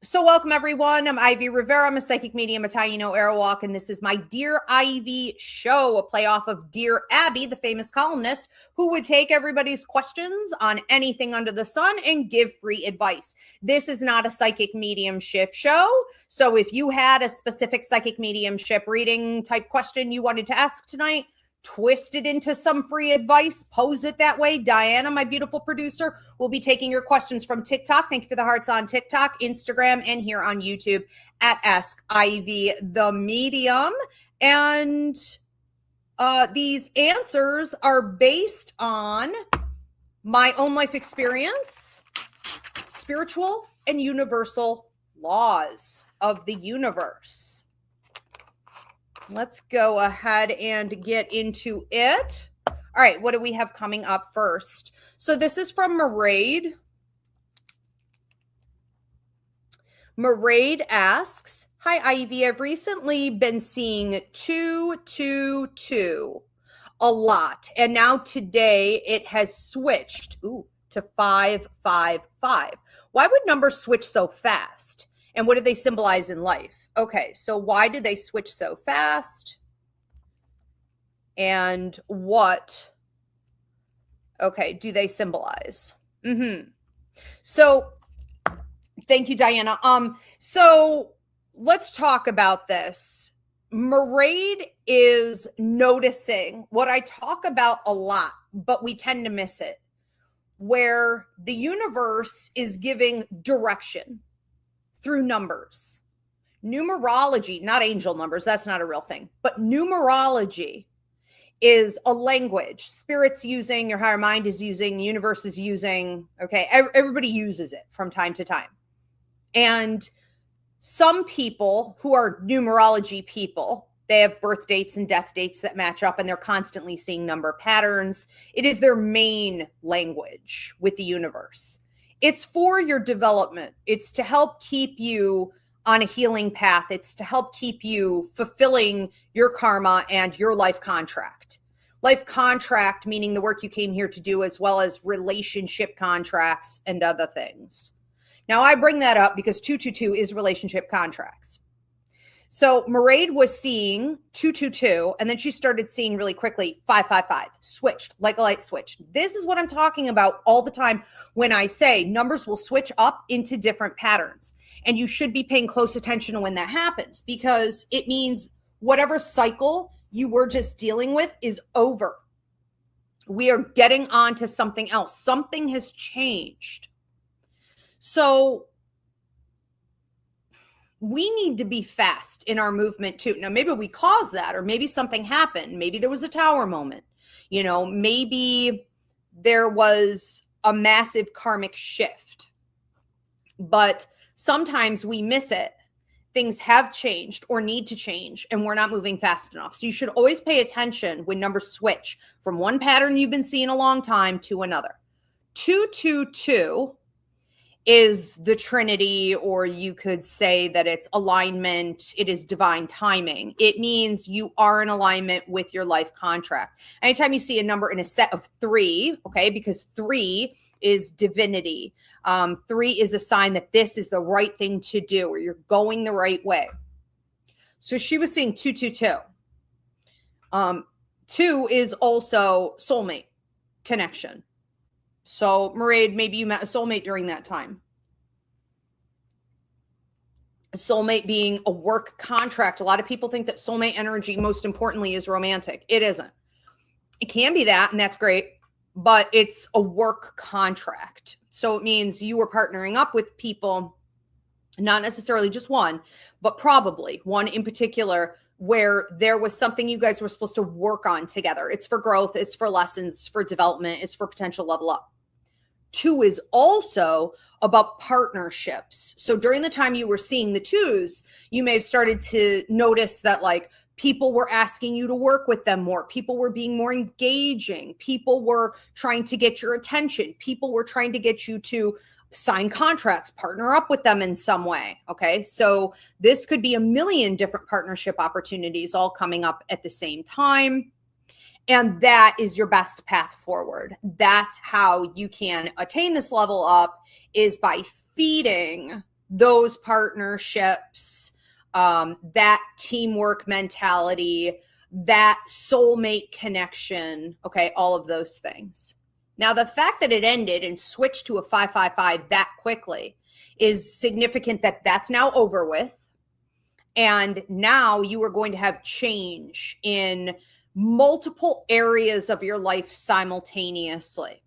So welcome everyone. I'm Ivy Rivera. I'm a psychic medium, a Taino Airwalk, and this is my Dear Ivy show, a play off of Dear Abby, the famous columnist, who would take everybody's questions on anything under the sun and give free advice. This is not a psychic mediumship show. So if you had a specific psychic mediumship reading type question you wanted to ask tonight, twist it into some free advice, pose it that way. Diana, my beautiful producer, will be taking your questions from TikTok. Thank you for the hearts on TikTok, Instagram, and here on YouTube at Ask Ivy the Medium. And these answers are based on my own life experience, spiritual and universal laws of the universe. Let's go ahead and get into it. All right, what do we have coming up first? So this is from Maraid. Maraid asks, hi, Ivy. I've recently been seeing 222 a lot, and now today it has switched to 555. Why would numbers switch so fast? And what do they symbolize in life? Okay, so why do they switch so fast? And what, do they symbolize? So, thank you, Diana. So let's talk about this. Maraid is noticing what I talk about a lot, but we tend to miss it, where the universe is giving direction through numbers. Numerology, not angel numbers, that's not a real thing, but numerology is a language. Spirit's using, your higher mind is using, the universe is using, okay? Everybody uses it from time to time. And some people who are numerology people, they have birth dates and death dates that match up, and they're constantly seeing number patterns. It is their main language with the universe. It's for your development. It's to help keep you on a healing path. It's to help keep you fulfilling your karma and your life contract. Life contract, meaning the work you came here to do, as well as relationship contracts and other things. Now, I bring that up because 222 is relationship contracts. So Maraid was seeing 222, and then she started seeing really quickly 555, switched like a light switch. This is what I'm talking about all the time when I say numbers will switch up into different patterns. And you should be paying close attention to when that happens, because it means whatever cycle you were just dealing with is over. We are getting on to something else. Something has changed. So we need to be fast in our movement too. Now, maybe we caused that, or maybe something happened. Maybe there was a tower moment. Maybe there was a massive karmic shift. But sometimes we miss it. Things have changed or need to change, and we're not moving fast enough. So you should always pay attention when numbers switch from one pattern you've been seeing a long time to another. 222 is the Trinity, or you could say that it's alignment. It is divine timing. It means you are in alignment with your life contract. Anytime you see a number in a set of 3, okay, because 3 is divinity. 3 is a sign that this is the right thing to do, or you're going the right way. So she was seeing 222. 2 is also soulmate connection. So, Maraid, maybe you met a soulmate during that time. A soulmate being a work contract. A lot of people think that soulmate energy, most importantly, is romantic. It isn't. It can be that, and that's great, but it's a work contract. So it means you were partnering up with people, not necessarily just one, but probably one in particular, where there was something you guys were supposed to work on together. It's for growth, it's for lessons, it's for development, it's for potential level up. 2 is also about partnerships. So during the time you were seeing the 2s, you may have started to notice that people were asking you to work with them more. People were being more engaging. People were trying to get your attention. People were trying to get you to sign contracts, partner up with them in some way. Okay. So this could be a million different partnership opportunities all coming up at the same time. And that is your best path forward. That's how you can attain this level up, is by feeding those partnerships, that teamwork mentality, that soulmate connection, okay, all of those things. Now, the fact that it ended and switched to a 555 that quickly is significant, that that's now over with. And now you are going to have change in multiple areas of your life simultaneously.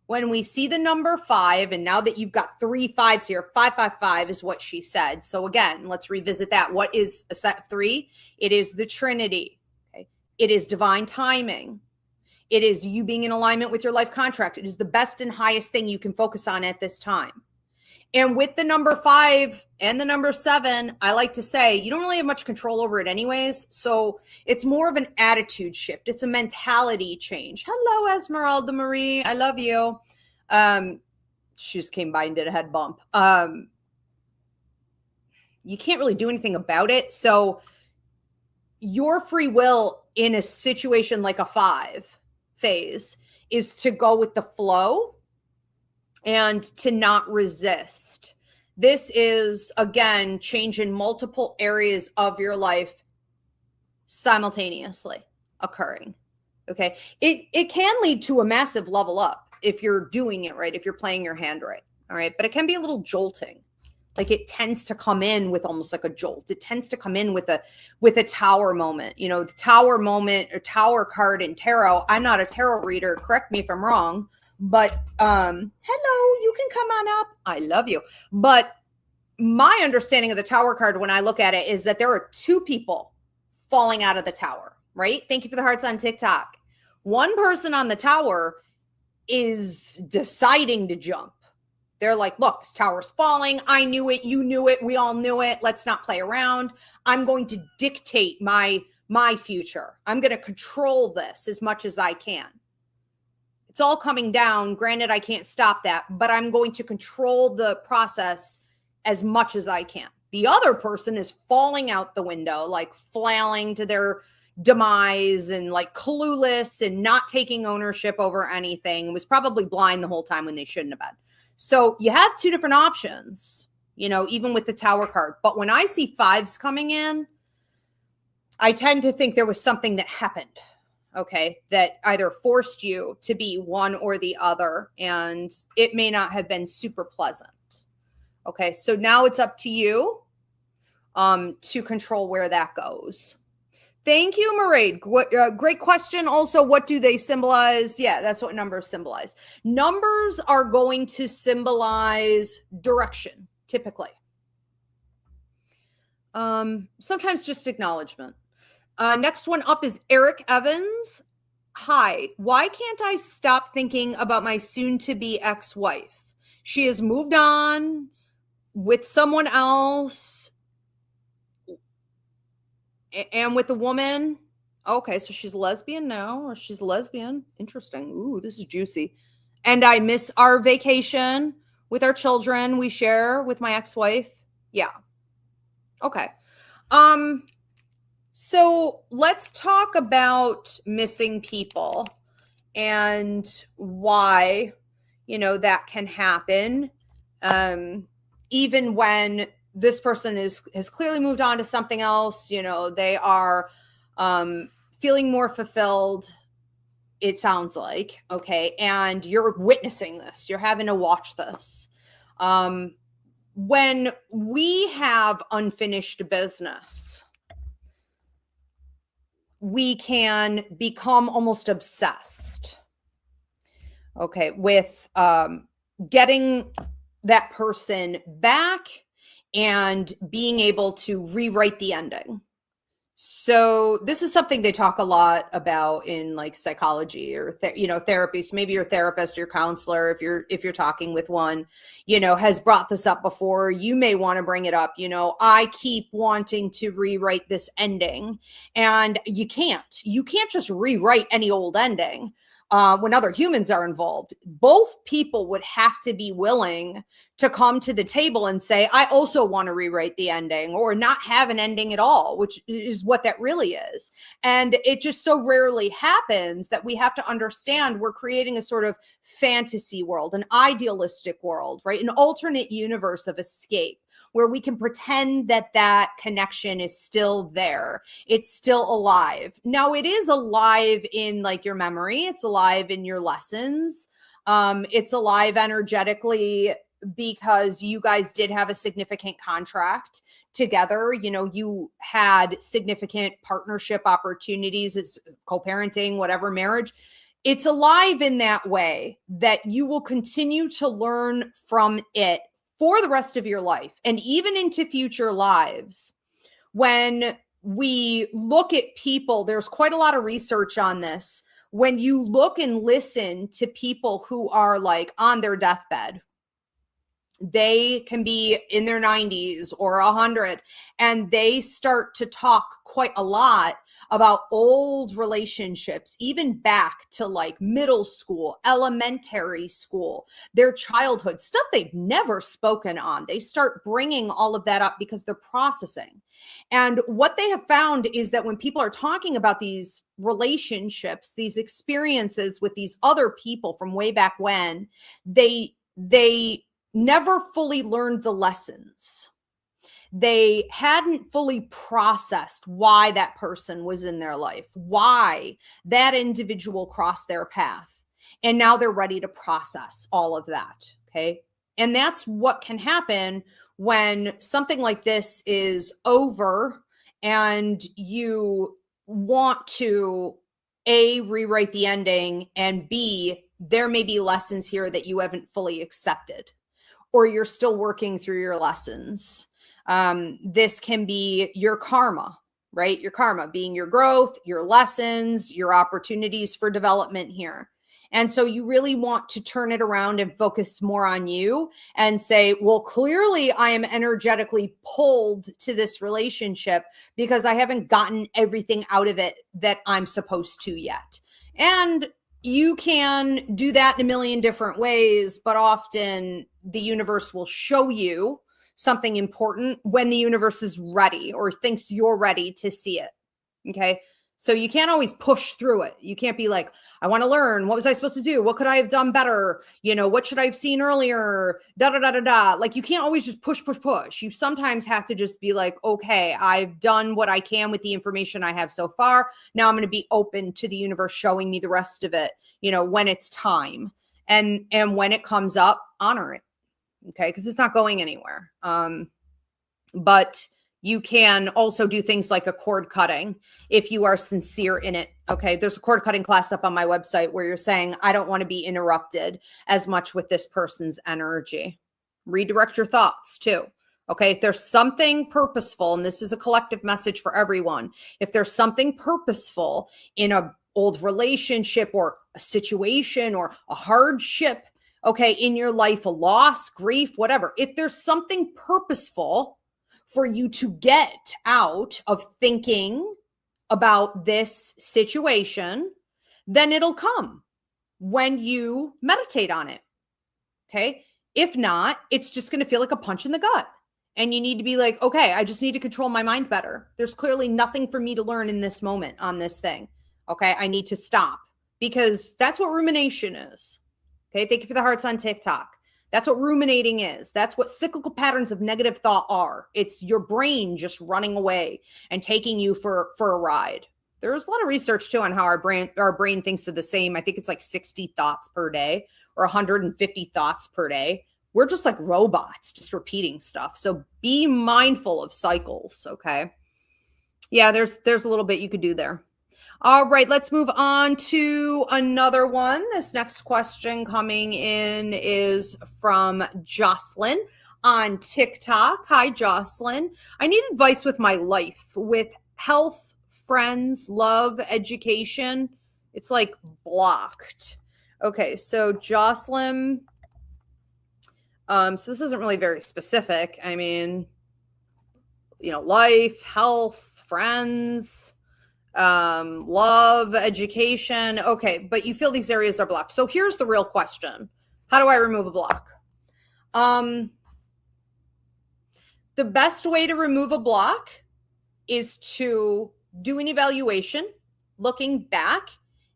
When we see the number 5, and now that you've got 3 5s here, 555 is what she said. So again, let's revisit that. What is a set of 3? It is the Trinity. Okay? It is divine timing. It is you being in alignment with your life contract. It is the best and highest thing you can focus on at this time. And with the number 5 and the number 7, I like to say you don't really have much control over it anyways. So it's more of an attitude shift. It's a mentality change. Hello, Esmeralda Marie. I love you. She just came by and did a head bump. You can't really do anything about it. So your free will in a situation like a 5 phase is to go with the flow and to not resist. This is, again, change in multiple areas of your life simultaneously occurring. Okay. It can lead to a massive level up if you're doing it right, if you're playing your hand right. All right. But it can be a little jolting. Like it tends to come in with almost like a jolt. It tends to come in with a tower moment. You know, the tower moment or tower card in tarot. I'm not a tarot reader. Correct me if I'm wrong. But hello, you can come on up. I love you. But my understanding of the tower card when I look at it is that there are 2 people falling out of the tower, right? Thank you for the hearts on TikTok. One person on the tower is deciding to jump. They're like, look, this tower's falling. I knew it. You knew it. We all knew it. Let's not play around. I'm going to dictate my future. I'm going to control this as much as I can. It's all coming down. Granted, I can't stop that, but I'm going to control the process as much as I can. The other person is falling out the window, like flailing to their demise and like clueless and not taking ownership over anything. Was probably blind the whole time when they shouldn't have been. So you have 2 different options, you know, even with the tower card. But when I see 5s coming in, I tend to think there was something that happened. Okay, that either forced you to be one or the other, and it may not have been super pleasant. Okay, so now it's up to you to control where that goes. Thank you, Mairead. Great question. Also, what do they symbolize? Yeah, that's what numbers symbolize. Numbers are going to symbolize direction, typically. Sometimes just acknowledgement. Next one up is Eric Evans. Hi, why can't I stop thinking about my soon-to-be ex-wife? She has moved on with someone else and with a woman. Okay, so she's lesbian now, or she's lesbian. Interesting. Ooh, this is juicy. And I miss our vacation with our children we share with my ex-wife. Yeah. Okay. So let's talk about missing people and why, you know, that can happen. Even when this person has clearly moved on to something else, you know, they are feeling more fulfilled, it sounds like, okay, and you're witnessing this, you're having to watch this. When we have unfinished business, we can become almost obsessed, okay, with getting that person back and being able to rewrite the ending. So this is something they talk a lot about in like psychology or therapy. So maybe your therapist, your counselor, if you're talking with one, you know, has brought this up before. You may want to bring it up. You know, I keep wanting to rewrite this ending, and you can't just rewrite any old ending. When other humans are involved, both people would have to be willing to come to the table and say, I also want to rewrite the ending, or not have an ending at all, which is what that really is. And it just so rarely happens that we have to understand we're creating a sort of fantasy world, an idealistic world, right? An alternate universe of escape. where we can pretend that that connection is still there. It's still alive. Now, it is alive in like your memory. It's alive in your lessons. It's alive energetically because you guys did have a significant contract together. You know, you had significant partnership opportunities, it's co-parenting, whatever, marriage. It's alive in that way that you will continue to learn from it for the rest of your life and even into future lives. When we look at people, there's quite a lot of research on this. When you look and listen to people who are like on their deathbed, they can be in their 90s or 100, and they start to talk quite a lot about old relationships, even back to like middle school, elementary school, their childhood, stuff they've never spoken on. They start bringing all of that up because they're processing. And what they have found is that when people are talking about these relationships, these experiences with these other people from way back when, they never fully learned the lessons. They hadn't fully processed why that person was in their life, why that individual crossed their path. And now they're ready to process all of that. Okay. And that's what can happen when something like this is over and you want to A, rewrite the ending, and B, there may be lessons here that you haven't fully accepted, or you're still working through your lessons. This can be your karma, right? Your karma being your growth, your lessons, your opportunities for development here. And so you really want to turn it around and focus more on you and say, well, clearly I am energetically pulled to this relationship because I haven't gotten everything out of it that I'm supposed to yet. And you can do that in a million different ways, but often the universe will show you something important when the universe is ready or thinks you're ready to see it. Okay. So you can't always push through it. You can't be like, I want to learn. What was I supposed to do? What could I have done better? You know, what should I have seen earlier? Da, da, da, da, da. Like, you can't always just push, push, push. You sometimes have to just be like, okay, I've done what I can with the information I have so far. Now I'm going to be open to the universe showing me the rest of it, you know, when it's time. And when it comes up, honor it. Okay. Because it's not going anywhere. But you can also do things like a cord cutting if you are sincere in it. Okay. There's a cord cutting class up on my website where you're saying, I don't want to be interrupted as much with this person's energy. Redirect your thoughts too. Okay. If there's something purposeful, and this is a collective message for everyone, if there's something purposeful in a old relationship or a situation or a hardship, okay, in your life, a loss, grief, whatever, if there's something purposeful for you to get out of thinking about this situation, then it'll come when you meditate on it. Okay. If not, it's just going to feel like a punch in the gut. And you need to be like, okay, I just need to control my mind better. There's clearly nothing for me to learn in this moment on this thing. Okay. I need to stop, because that's what rumination is. Okay. Thank you for the hearts on TikTok. That's what ruminating is. That's what cyclical patterns of negative thought are. It's your brain just running away and taking you for a ride. There's a lot of research too on how our brain thinks of the same. I think it's like 60 thoughts per day or 150 thoughts per day. We're just like robots, just repeating stuff. So be mindful of cycles. Okay. Yeah, there's a little bit you could do there. All right, let's move on to another one. This next question coming in is from Jocelyn on TikTok. Hi, Jocelyn. I need advice with my life, with health, friends, love, education. It's like blocked. Okay, so Jocelyn, so this isn't really very specific. I mean, you know, life, health, friends, love, education. Okay, but you feel these areas are blocked. So here's the real question. How do I remove a block? The best way to remove a block is to do an evaluation, looking back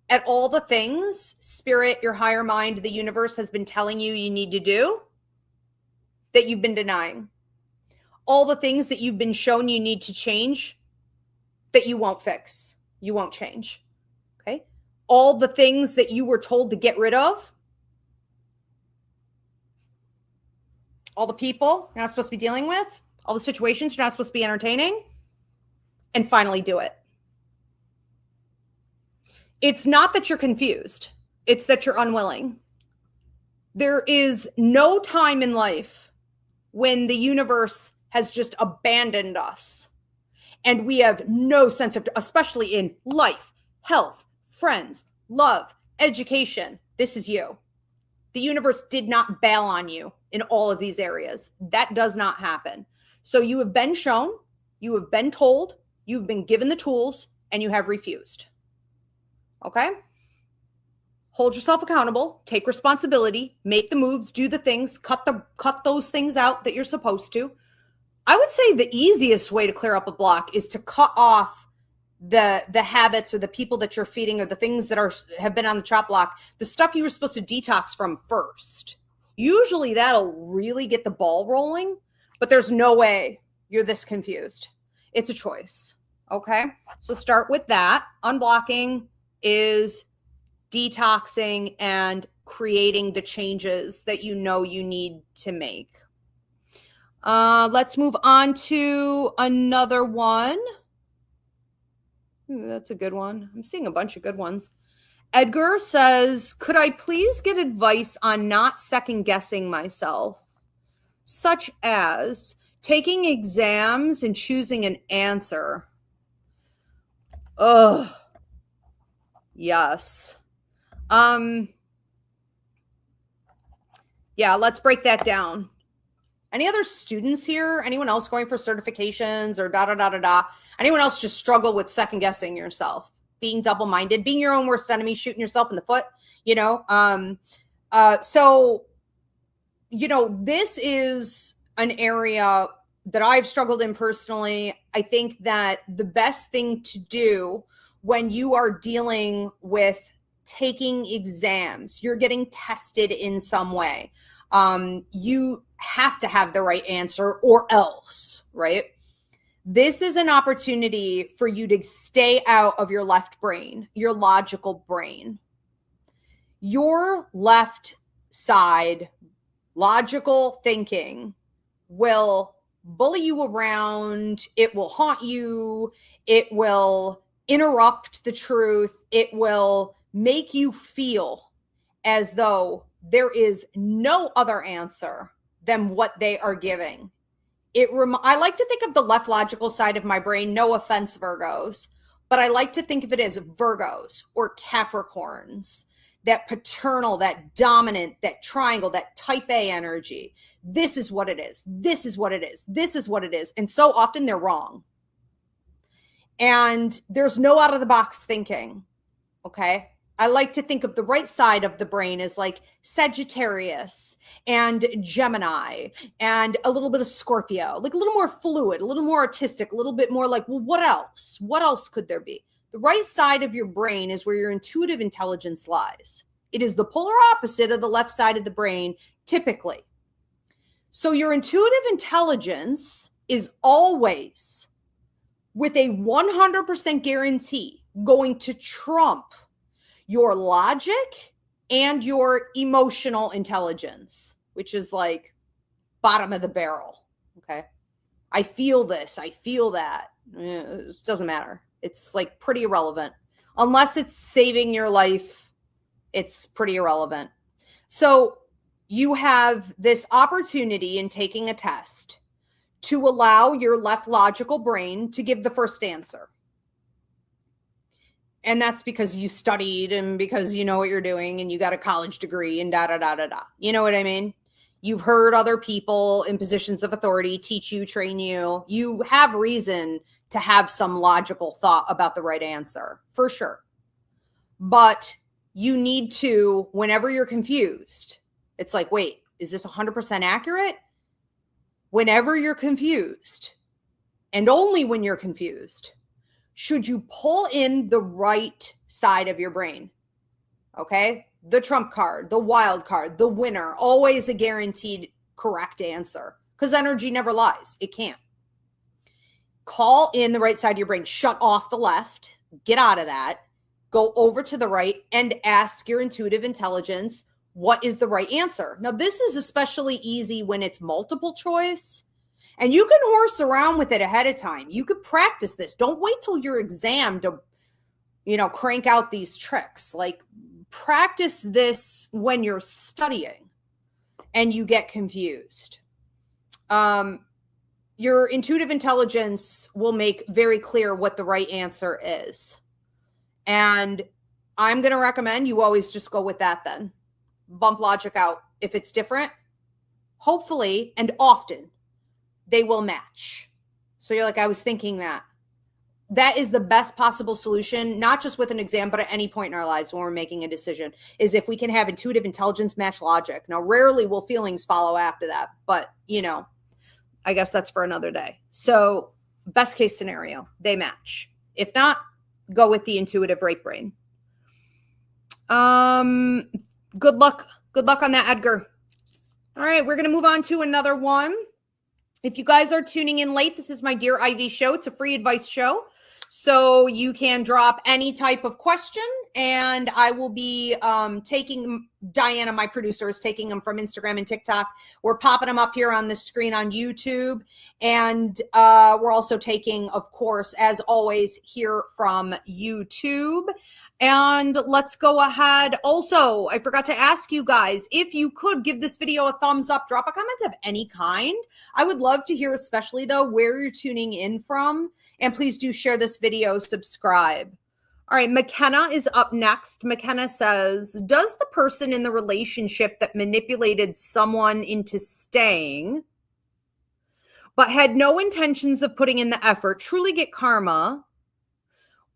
at all the things spirit, your higher mind, the universe has been telling you you need to do that you've been denying. all the things that you've been shown you need to change that you won't fix, you won't change. Okay? All the things that you were told to get rid of, all the people you're not supposed to be dealing with, all the situations you're not supposed to be entertaining, and finally do it. It's not that you're confused, it's that you're unwilling. There is no time in life when the universe has just abandoned us and we have no sense of, especially in life, health, friends, love, education. This is you. The universe did not bail on you in all of these areas. That does not happen. So you have been shown, you have been told, you've been given the tools, and you have refused. Okay? Hold yourself accountable, take responsibility, make the moves, do the things, cut those things out that you're supposed to. I would say the easiest way to clear up a block is to cut off the habits or the people that you're feeding or the things that have been on the chop block, the stuff you were supposed to detox from first. Usually that'll really get the ball rolling, but there's no way you're this confused. It's a choice. Okay? So start with that. Unblocking is detoxing and creating the changes that you know you need to make. Let's move on to another one. Ooh, that's a good one. I'm seeing a bunch of good ones. Edgar says, could I please get advice on not second guessing myself, such as taking exams and choosing an answer? Ugh. Yes. Yeah, let's break that down. Any other students here? Anyone else going for certifications or Anyone else just struggle with second guessing yourself, being double-minded, being your own worst enemy, shooting yourself in the foot, So, this is an area that I've struggled in personally. I think that the best thing to do when you are dealing with taking exams, you're getting tested in some way. You have to have the right answer or else, right? This is an opportunity for you to stay out of your left brain, your logical brain. Your left side, logical thinking, will bully you around. It will haunt you. It will interrupt the truth. It will make you feel as though there is no other answer than what they are giving. I like to think of the left logical side of my brain, no offense, Virgos, but I like to think of it as Virgos or Capricorns, that paternal, that dominant, that triangle, that type A energy. This is what it is. This is what it is. This is what it is. And so often they're wrong. And there's no out of the box thinking. Okay. I like to think of the right side of the brain as like Sagittarius and Gemini and a little bit of Scorpio, like a little more fluid, a little more artistic, a little bit more like, well, what else? What else could there be? The right side of your brain is where your intuitive intelligence lies. It is the polar opposite of the left side of the brain, typically. So your intuitive intelligence is always, with a 100% guarantee, going to trump your logic and your emotional intelligence, which is like bottom of the barrel. Okay. I feel this. I feel that. It doesn't matter. It's like pretty irrelevant. Unless it's saving your life, it's pretty irrelevant. So you have this opportunity in taking a test to allow your left logical brain to give the first answer. And that's because you studied and because you know what you're doing and you got a college degree and You know what I mean? You've heard other people in positions of authority teach you, train you. You have reason to have some logical thought about the right answer, for sure. But you need to, whenever you're confused, it's like, wait, is this 100% accurate? Whenever you're confused, and only when you're confused, should you pull in the right side of your brain? Okay? The trump card, the wild card, the winner, always a guaranteed correct answer, because energy never lies. It can't. call in the right side of your brain, shut off the left, get out of that, go over to the right and ask your intuitive intelligence, what is the right answer? Now, this is especially easy when it's multiple choice, and you can horse around with it ahead of time. You could practice this. Don't wait till your exam to, crank out these tricks. Like, practice this when you're studying and you get confused. Your intuitive intelligence will make very clear what the right answer is. And I'm going to recommend you always just go with that then. Bump logic out. If it's different, hopefully and often they will match. So you're like, I was thinking that. That is the best possible solution, not just with an exam, but at any point in our lives when we're making a decision, is if we can have intuitive intelligence match logic. Now, rarely will feelings follow after that, but I guess that's for another day. So best case scenario, they match. If not, go with the intuitive right brain. Good luck. Good luck on that, Edgar. All right, we're going to move on to another one. If you guys are tuning in late, this is my Dear Ivy show. It's a free advice show. So you can drop any type of question, and I will be taking, Diana, my producer, is taking them from Instagram and TikTok. We're popping them up here on the screen on YouTube. And we're also taking, of course, as always, here from YouTube. And let's go ahead. Also, I forgot to ask you guys, if you could give this video a thumbs up, drop a comment of any kind. I would love to hear, especially though, where you're tuning in from. And please do share this video, subscribe. All right, McKenna is up next. McKenna says, does the person in the relationship that manipulated someone into staying, but had no intentions of putting in the effort, truly get karma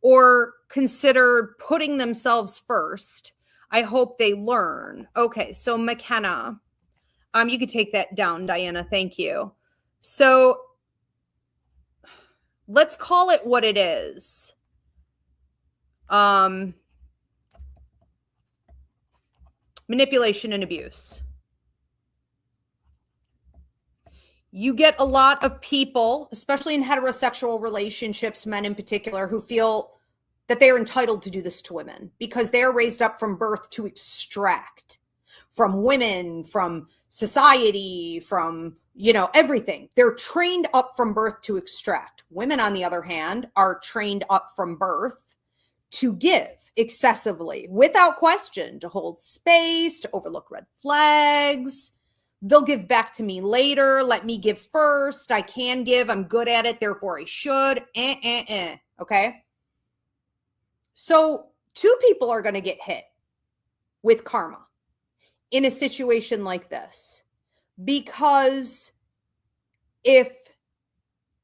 or consider putting themselves first? I hope they learn. Okay, so McKenna, you could take that down, Diana. Thank you. So let's call it what it is. Manipulation and abuse. You get a lot of people, especially in heterosexual relationships, men in particular, who feel that they are entitled to do this to women because they are raised up from birth to extract from women, from society, from, everything. They're trained up from birth to extract. Women, on the other hand, are trained up from birth to give excessively, without question, to hold space, to overlook red flags. They'll give back to me later. Let me give first. I can give. I'm good at it. Therefore, I should. Okay? So 2 people are going to get hit with karma in a situation like this, because if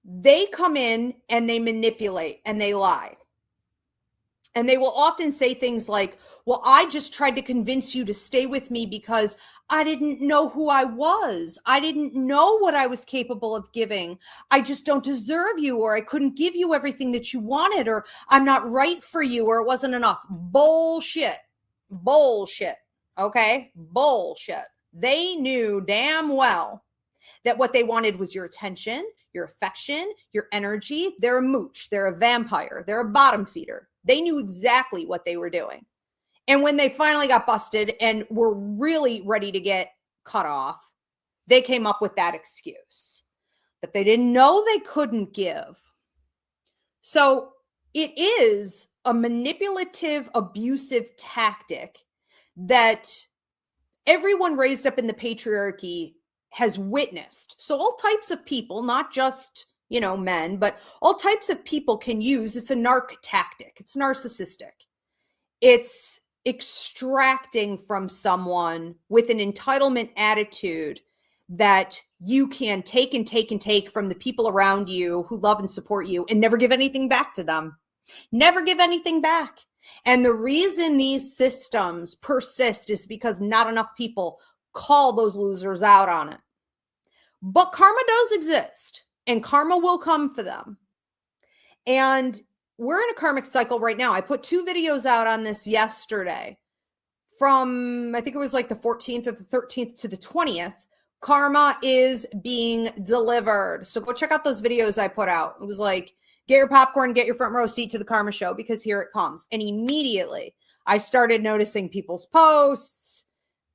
they come in and they manipulate and they lie, and they will often say things like, well, I just tried to convince you to stay with me because I didn't know who I was. I didn't know what I was capable of giving. I just don't deserve you, or I couldn't give you everything that you wanted, or I'm not right for you, or it wasn't enough. Bullshit. Bullshit. Okay? Bullshit. They knew damn well that what they wanted was your attention, your affection, your energy. They're a mooch. They're a vampire. They're a bottom feeder. They knew exactly what they were doing. And when they finally got busted and were really ready to get cut off, they came up with that excuse that they didn't know they couldn't give. So it is a manipulative, abusive tactic that everyone raised up in the patriarchy has witnessed. So all types of people, not just men, but all types of people can use. It's a narc tactic. It's narcissistic. It's extracting from someone with an entitlement attitude that you can take and take and take from the people around you who love and support you and never give anything back to them. Never give anything back. And the reason these systems persist is because not enough people call those losers out on it. But karma does exist. And karma will come for them. And we're in a karmic cycle right now. I put 2 videos out on this yesterday from, I think it was like the 14th or the 13th to the 20th, Karma is being delivered. So go check out those videos I put out. It was like, get your popcorn, get your front row seat to the karma show, because here it comes. And immediately I started noticing people's posts.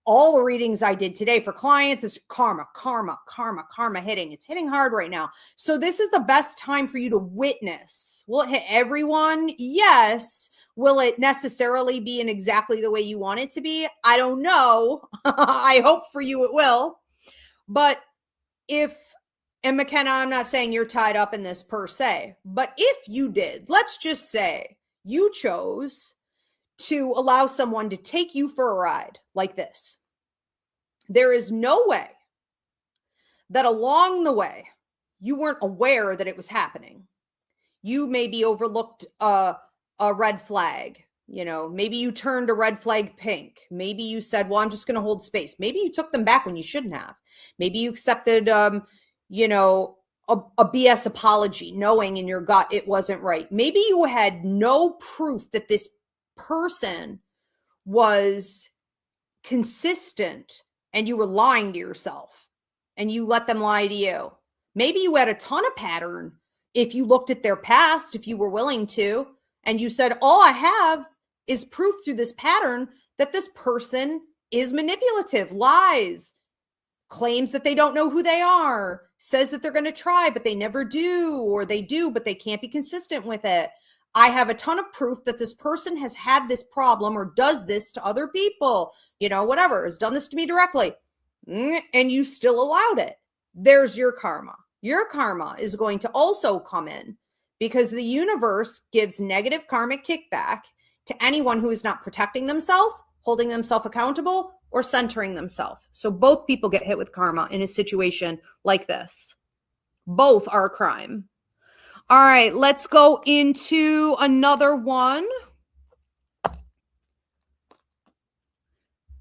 All the readings I did today for clients is karma, karma, karma, karma hitting. It's hitting hard right now. So this is the best time for you to witness. Will it hit everyone? Yes. Will it necessarily be in exactly the way you want it to be? I don't know. I hope for you it will. But and McKenna, I'm not saying you're tied up in this per se, but if you did, let's just say you chose to allow someone to take you for a ride like this, there is no way that along the way you weren't aware that it was happening. You maybe overlooked a red flag. Maybe you turned a red flag pink. Maybe you said, well, I'm just going to hold space. Maybe you took them back when you shouldn't have. Maybe you accepted, a BS apology, knowing in your gut it wasn't right. Maybe you had no proof that this person was consistent and you were lying to yourself and you let them lie to you. Maybe you had a ton of pattern if you looked at their past, if you were willing to, and you said, all I have is proof through this pattern that this person is manipulative, lies, claims that they don't know who they are, says that they're going to try, but they never do, or they do, but they can't be consistent with it. I have a ton of proof that this person has had this problem or does this to other people, whatever, has done this to me directly, and you still allowed it. There's your karma. Your karma is going to also come in because the universe gives negative karmic kickback to anyone who is not protecting themselves, holding themselves accountable, or centering themselves. So both people get hit with karma in a situation like this. Both are a crime. All right, let's go into another one.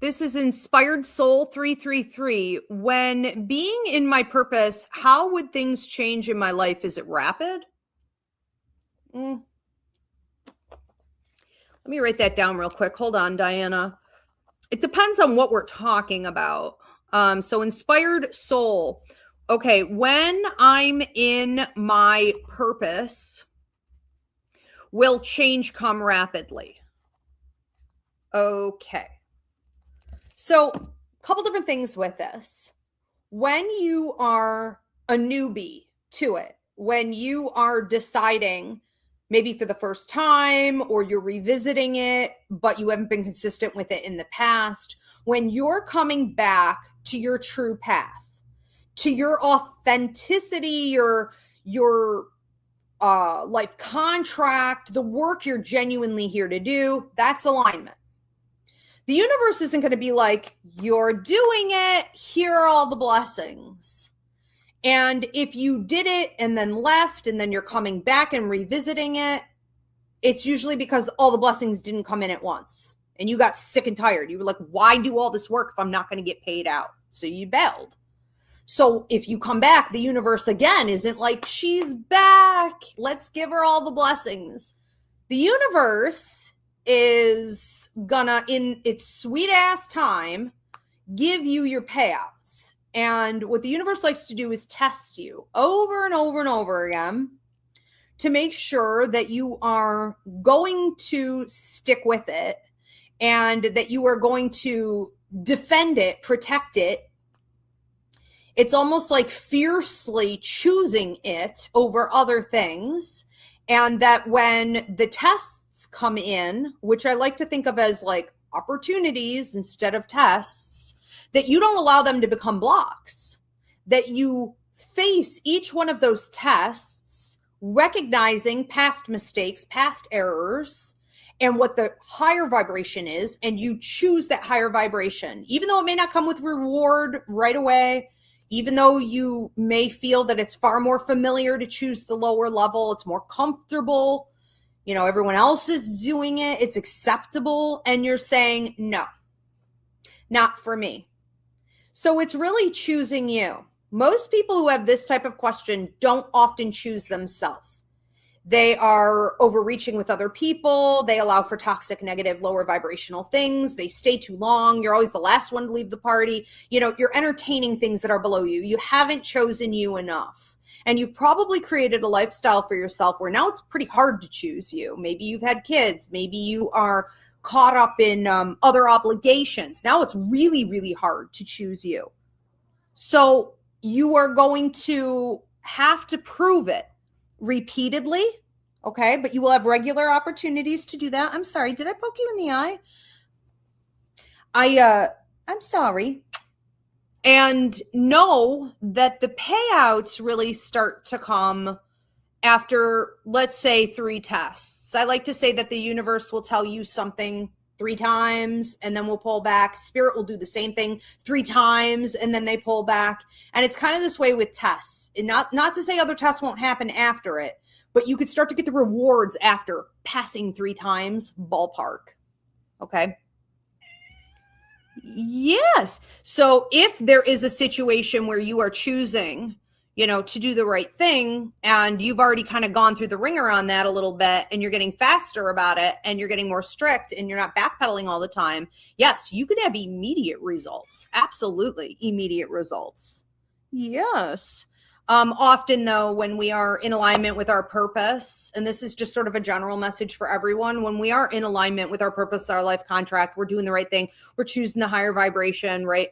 This is Inspired Soul 333. When being in my purpose, how would things change in my life? Is it rapid? Let me write that down real quick. Hold on, Diana. It depends on what we're talking about. So Inspired Soul. Okay, when I'm in my purpose, will change come rapidly? Okay. So a couple different things with this. When you are a newbie to it, when you are deciding maybe for the first time or you're revisiting it, but you haven't been consistent with it in the past, when you're coming back to your true path, to your authenticity, your life contract, the work you're genuinely here to do, that's alignment. The universe isn't going to be like, you're doing it, here are all the blessings. And if you did it and then left and then you're coming back and revisiting it, it's usually because all the blessings didn't come in at once. And you got sick and tired. You were like, why do all this work if I'm not going to get paid out? So you bailed. So if you come back, the universe again isn't like, she's back, let's give her all the blessings. The universe is gonna, in its sweet ass time, give you your payouts. And what the universe likes to do is test you over and over and over again to make sure that you are going to stick with it and that you are going to defend it, protect it. It's almost like fiercely choosing it over other things. And that when the tests come in, which I like to think of as like opportunities instead of tests, that you don't allow them to become blocks, that you face each one of those tests, recognizing past mistakes, past errors, and what the higher vibration is, and you choose that higher vibration, even though it may not come with reward right away. Even though you may feel that it's far more familiar to choose the lower level, it's more comfortable, everyone else is doing it, it's acceptable, and you're saying, no, not for me. So it's really choosing you. Most people who have this type of question don't often choose themselves. They are overreaching with other people. They allow for toxic, negative, lower vibrational things. They stay too long. You're always the last one to leave the party. You know, you're entertaining things that are below you. You haven't chosen you enough. And you've probably created a lifestyle for yourself where now it's pretty hard to choose you. Maybe you've had kids. Maybe you are caught up in other obligations. Now it's really, really hard to choose you. So you are going to have to prove it repeatedly, okay? But you will have regular opportunities to do that. I'm sorry, did I poke you in the eye? I'm sorry. And know that the payouts really start to come after, let's say, 3 tests. I like to say that the universe will tell you something 3 times and then we'll pull back. Spirit will do the same thing 3 times and then they pull back. And it's kind of this way with tests. And not to say other tests won't happen after it, but you could start to get the rewards after passing 3 times, ballpark. Okay. Yes. So if there is a situation where you are choosing, you know, to do the right thing and you've already kind of gone through the ringer on that a little bit and you're getting faster about it and you're getting more strict and you're not backpedaling all the time, yes, you could have immediate results. Absolutely immediate results. Yes. Often though, when we are in alignment with our purpose, and this is just sort of a general message for everyone, when we are in alignment with our purpose, our life contract, we're doing the right thing, we're choosing the higher vibration, right?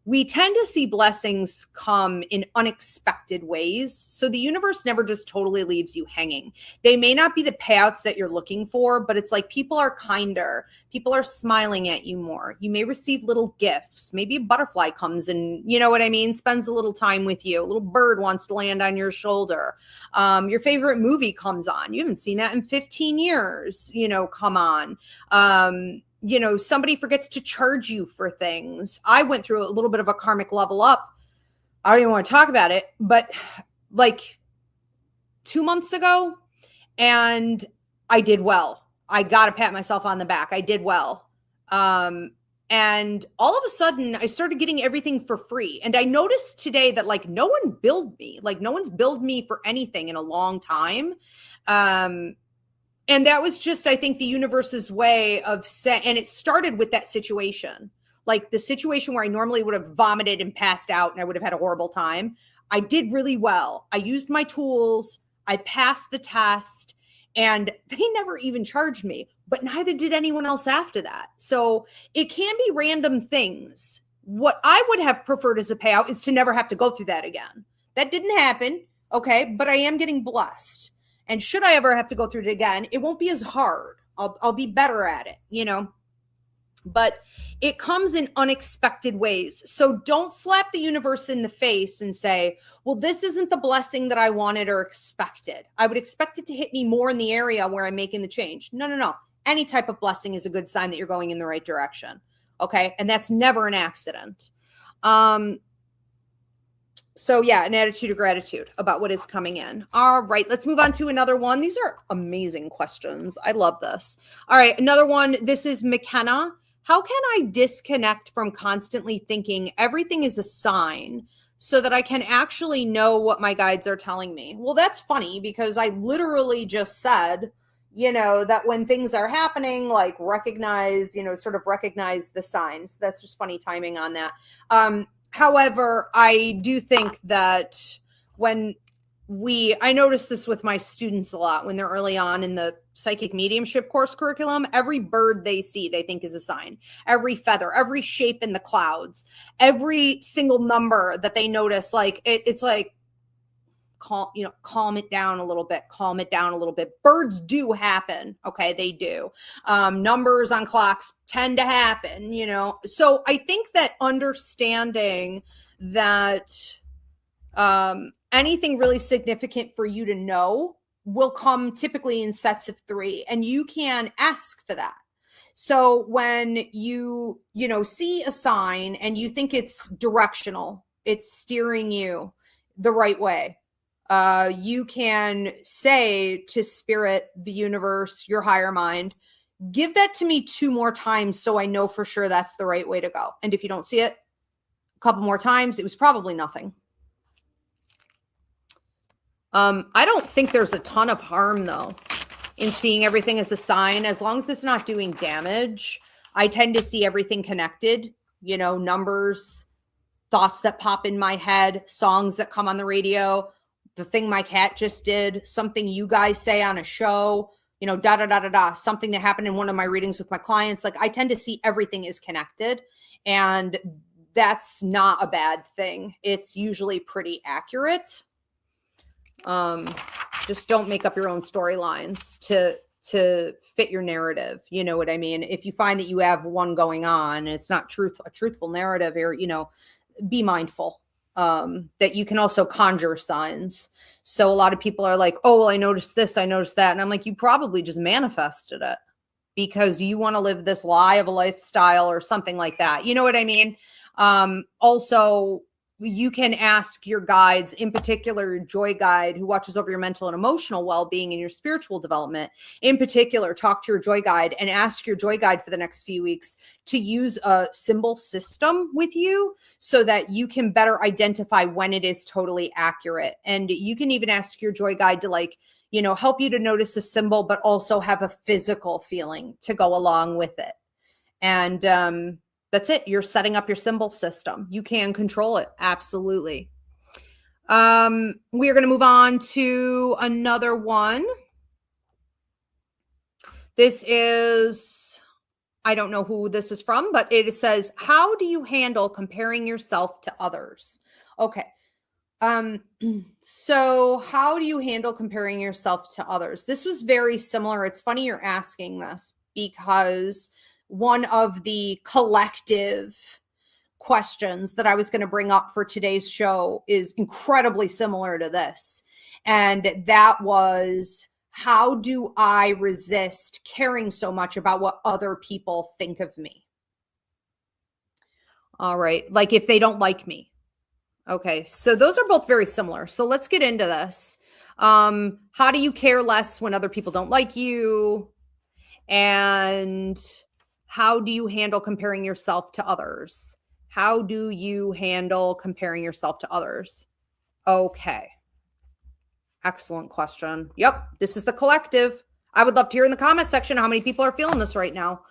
We tend to see blessings come in unexpected ways. So the universe never just totally leaves you hanging. They may not be the payouts that you're looking for, but it's like people are kinder. People are smiling at you more. You may receive little gifts. Maybe a butterfly comes and, you know what I mean, spends a little time with you. A little bird wants to land on your shoulder. Your favorite movie comes on. You haven't seen that in 15 years, you know, come on. You know, somebody forgets to charge you for things. I went through a little bit of a karmic level up. I don't even want to talk about it, but like 2 months ago, and I did well. I got to pat myself on the back. I did well. And all of a sudden I started getting everything for free. And I noticed today that like no one billed me, like no one's billed me for anything in a long time. And that was just, I think, the universe's way of saying, and it started with that situation, like the situation where I normally would have vomited and passed out and I would have had a horrible time. I did really well. I used my tools. I passed the test and they never even charged me, but neither did anyone else after that. So it can be random things. What I would have preferred as a payout is to never have to go through that again. That didn't happen. Okay. But I am getting blessed. And should I ever have to go through it again, it won't be as hard. I'll be better at it, you know, but it comes in unexpected ways. So don't slap the universe in the face and say, well, this isn't the blessing that I wanted or expected. I would expect it to hit me more in the area where I'm making the change. No. Any type of blessing is a good sign that you're going in the right direction. Okay. And that's never an accident. So yeah, an attitude of gratitude about what is coming in. All right, let's move on to another one. These are amazing questions. I love this. All right, another one. This is McKenna. How can I disconnect from constantly thinking everything is a sign so that I can actually know what my guides are telling me? Well, that's funny because I literally just said, you know, that when things are happening, like recognize, you know, sort of recognize the signs. That's just funny timing on that. However, I do think that when I notice this with my students a lot when they're early on in the psychic mediumship course curriculum, every bird they see, they think is a sign. Every feather, every shape in the clouds, every single number that they notice, like it's like, calm it down a little bit, calm it down a little bit. Birds do happen. Okay. They do. Numbers on clocks tend to happen, you know? So I think that understanding that, anything really significant for you to know will come typically in sets of 3 and you can ask for that. So when you see a sign and you think it's directional, it's steering you the right way. You can say to spirit, the universe, your higher mind, give that to me 2 more times so I know for sure that's the right way to go. And if you don't see it a couple more times, it was probably nothing. I don't think there's a ton of harm though in seeing everything as a sign, as long as it's not doing damage. I tend to see everything connected, numbers, thoughts that pop in my head, songs that come on the radio, the thing my cat just did, something you guys say on a show, da da da da da, something that happened in one of my readings with my clients. Like, I tend to see everything is connected, and that's not a bad thing. It's usually pretty accurate. Just don't make up your own storylines to fit your narrative. You know what I mean? If you find that you have one going on and it's not a truthful narrative, or, be mindful that you can also conjure signs. So a lot of people are like, oh, well, I noticed this, I noticed that. And I'm like, you probably just manifested it because you want to live this lie of a lifestyle or something like that. You know what I mean? Also, you can ask your guides, in particular, your joy guide who watches over your mental and emotional well-being and your spiritual development. In particular, talk to your joy guide and ask your joy guide for the next few weeks to use a symbol system with you so that you can better identify when it is totally accurate. And you can even ask your joy guide to help you to notice a symbol, but also have a physical feeling to go along with it. And, that's it. You're setting up your symbol system. You can control it. Absolutely. We're going to move on to another one. This is, I don't know who this is from, but it says, how do you handle comparing yourself to others? Okay. So how do you handle comparing yourself to others? This was very similar. It's funny you're asking this because one of the collective questions that I was going to bring up for today's show is incredibly similar to this. And that was, how do I resist caring so much about what other people think of me? All right. Like if they don't like me. Okay. So those are both very similar. So let's get into this. How do you care less when other people don't like you? And how do you handle comparing yourself to others? How do you handle comparing yourself to others? Okay. Excellent question. Yep. This is the collective. I would love to hear in the comment section how many people are feeling this right now.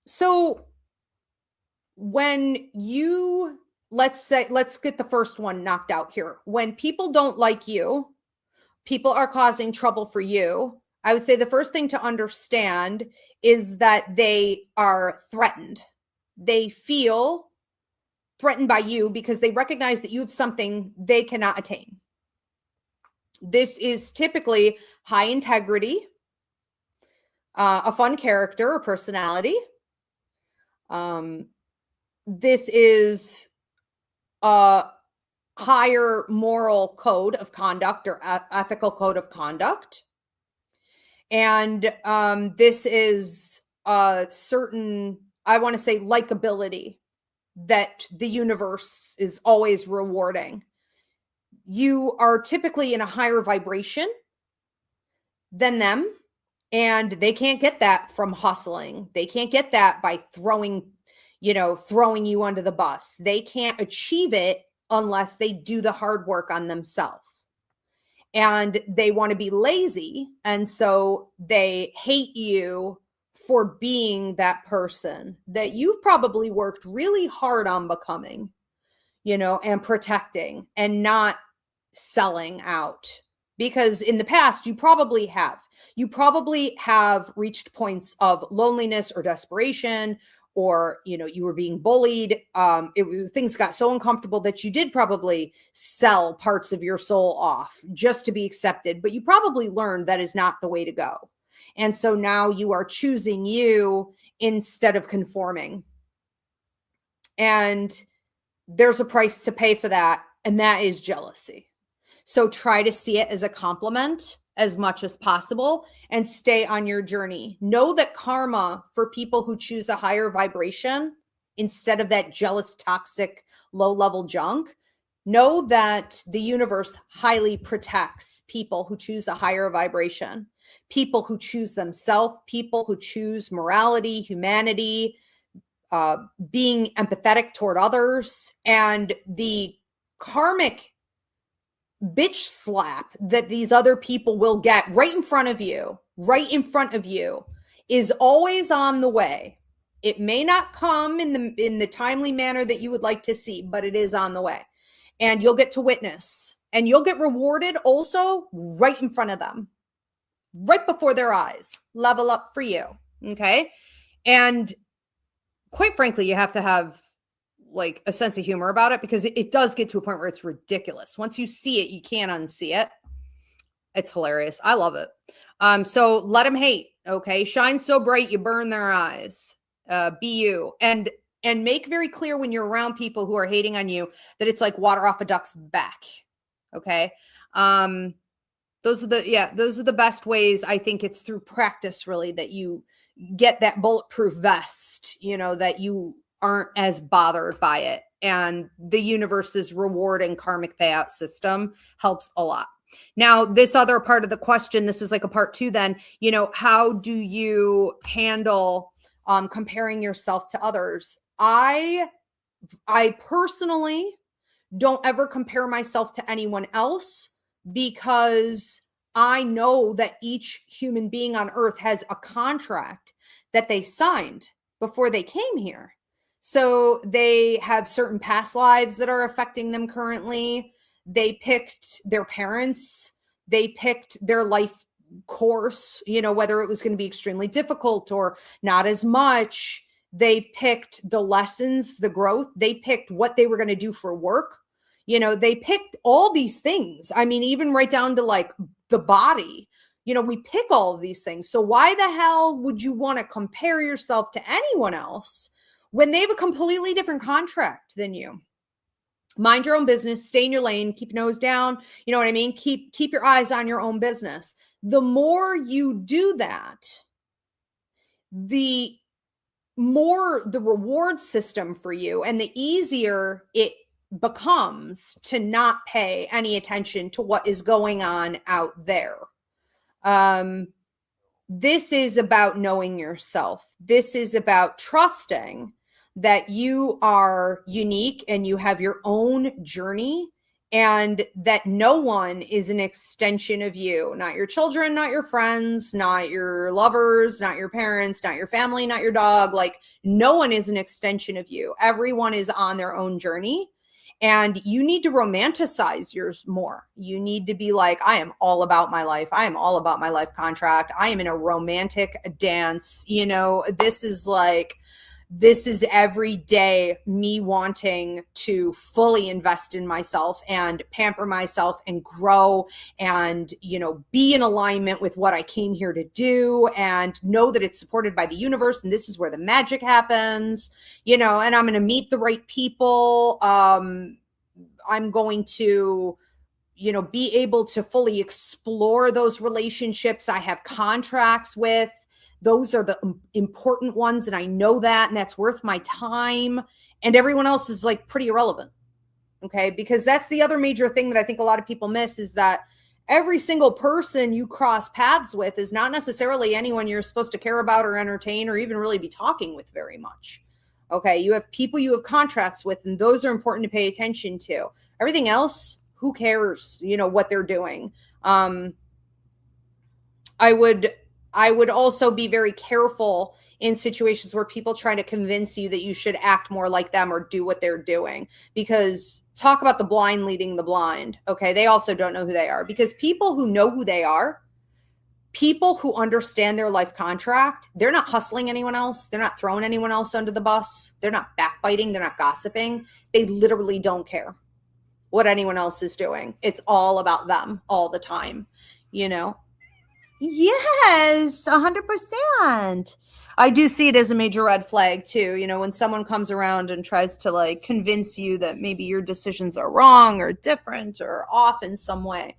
So when you, let's get the first one knocked out here. When people don't like you, people are causing trouble for you, I would say the first thing to understand is that they are threatened. They feel threatened by you because they recognize that you have something they cannot attain. This is typically high integrity, a fun character or personality. This is a higher moral code of conduct or ethical code of conduct. And this is a certain, I want to say, likability that the universe is always rewarding. You are typically in a higher vibration than them, and they can't get that from hustling. They can't get that by throwing you under the bus. They can't achieve it unless they do the hard work on themselves. And they want to be lazy. And so they hate you for being that person that you've probably worked really hard on becoming, and protecting and not selling out. Because in the past, you probably have reached points of loneliness or desperation, or, you were being bullied. Things got so uncomfortable that you did probably sell parts of your soul off just to be accepted, but you probably learned that is not the way to go. And so now you are choosing you instead of conforming. And there's a price to pay for that, and that is jealousy. So try to see it as a compliment as much as possible and stay on your journey. Know that karma for people who choose a higher vibration instead of that jealous, toxic, low-level junk, know that the universe highly protects people who choose a higher vibration, people who choose themselves, people who choose morality, humanity, being empathetic toward others, and the karmic bitch slap that these other people will get right in front of you, is always on the way. It may not come in the timely manner that you would like to see, but it is on the way. And you'll get to witness, and you'll get rewarded also right in front of them, right before their eyes. Level up for you. Okay. And quite frankly, you have to have like a sense of humor about it, because it does get to a point where it's ridiculous. Once you see it, you can't unsee it. It's hilarious. I love it. So let them hate. Okay. Shine so bright you burn their eyes. Be you. And make very clear when you're around people who are hating on you that it's like water off a duck's back. Okay. Those are the best ways. I think it's through practice, really, that you get that bulletproof vest, that you aren't as bothered by it. And the universe's reward and karmic payout system helps a lot. Now, this other part of the question, this is like a part 2 then, how do you handle comparing yourself to others? I personally don't ever compare myself to anyone else, because I know that each human being on earth has a contract that they signed before they came here. So they have certain past lives that are affecting them currently. They picked their parents. They picked their life course, whether it was going to be extremely difficult or not as much. They picked the lessons, the growth. They picked what they were going to do for work. They picked all these things. I mean, even right down to like the body, we pick all of these things. So why the hell would you want to compare yourself to anyone else when they have a completely different contract than you? Mind your own business, stay in your lane, keep your nose down. You know what I mean? Keep your eyes on your own business. The more you do that, the more the reward system for you, and the easier it becomes to not pay any attention to what is going on out there. This is about knowing yourself. This is about trusting that you are unique and you have your own journey, and that no one is an extension of you. Not your children, not your friends, not your lovers, not your parents, not your family, not your dog. Like, no one is an extension of you. Everyone is on their own journey. And you need to romanticize yours more. You need to be like, I am all about my life. I am all about my life contract. I am in a romantic dance. This is every day me wanting to fully invest in myself and pamper myself and grow and, be in alignment with what I came here to do, and know that it's supported by the universe. And this is where the magic happens, and I'm going to meet the right people. I'm going to, be able to fully explore those relationships I have contracts with. Those are the important ones, and I know that, and that's worth my time. And everyone else is like pretty irrelevant. Okay. Because that's the other major thing that I think a lot of people miss, is that every single person you cross paths with is not necessarily anyone you're supposed to care about or entertain or even really be talking with very much. Okay. You have people you have contracts with, and those are important to pay attention to. Everything else, who cares, what they're doing? I would also be very careful in situations where people try to convince you that you should act more like them or do what they're doing, because talk about the blind leading the blind. Okay. They also don't know who they are, because people who know who they are, people who understand their life contract, they're not hustling anyone else. They're not throwing anyone else under the bus. They're not backbiting. They're not gossiping. They literally don't care what anyone else is doing. It's all about them all the time, Yes, 100%. I do see it as a major red flag too. When someone comes around and tries to like convince you that maybe your decisions are wrong or different or off in some way.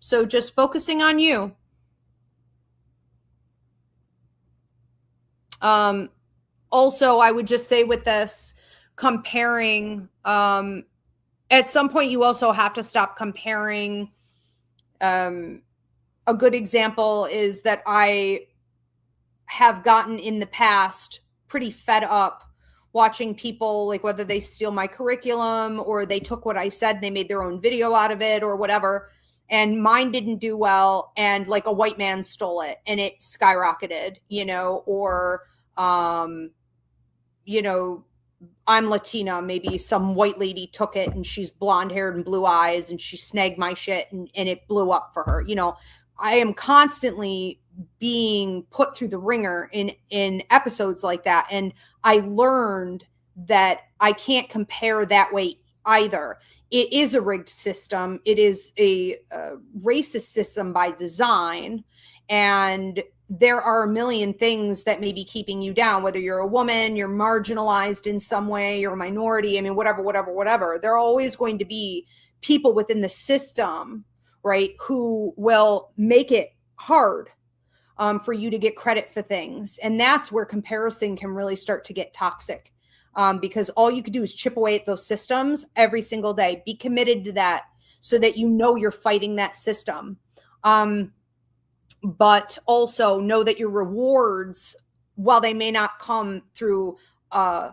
So just focusing on you. Also, I would just say with this comparing, at some point you also have to stop comparing. A good example is that I have gotten in the past pretty fed up watching people, like whether they steal my curriculum or they took what I said and they made their own video out of it or whatever, and mine didn't do well, and like a white man stole it and it skyrocketed, or I'm Latina, maybe some white lady took it and she's blonde haired and blue eyes and she snagged my shit and it blew up for her. I am constantly being put through the ringer in episodes like that. And I learned that I can't compare that way either. It is a rigged system. It is a racist system by design. And there are a million things that may be keeping you down, whether you're a woman, you're marginalized in some way, you're a minority. I mean, whatever. There are always going to be people within the system, right, who will make it hard for you to get credit for things. And that's where comparison can really start to get toxic, because all you could do is chip away at those systems every single day. Be committed to that so that you're fighting that system. But also know that your rewards, while they may not come through a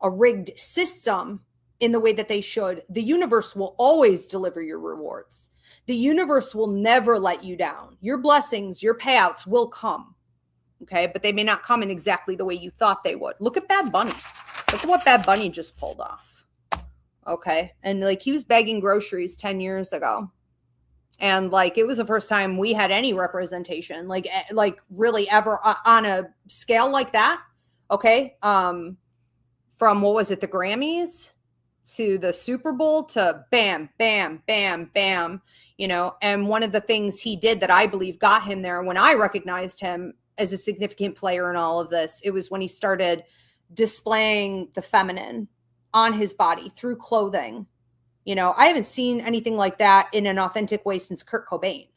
rigged system in the way that they should, the universe will always deliver your rewards. The universe will never let you down. Your blessings, your payouts will come. Okay. But they may not come in exactly the way you thought they would. Look at Bad Bunny. Look at what Bad Bunny just pulled off. Okay. And like he was bagging groceries 10 years ago. And like, it was the first time we had any representation, like really ever on a scale like that. Okay. From what was it? The Grammys to the Super Bowl to bam, bam, bam, bam, and one of the things he did that I believe got him there, when I recognized him as a significant player in all of this, it was when he started displaying the feminine on his body through clothing. I haven't seen anything like that in an authentic way since Kurt Cobain.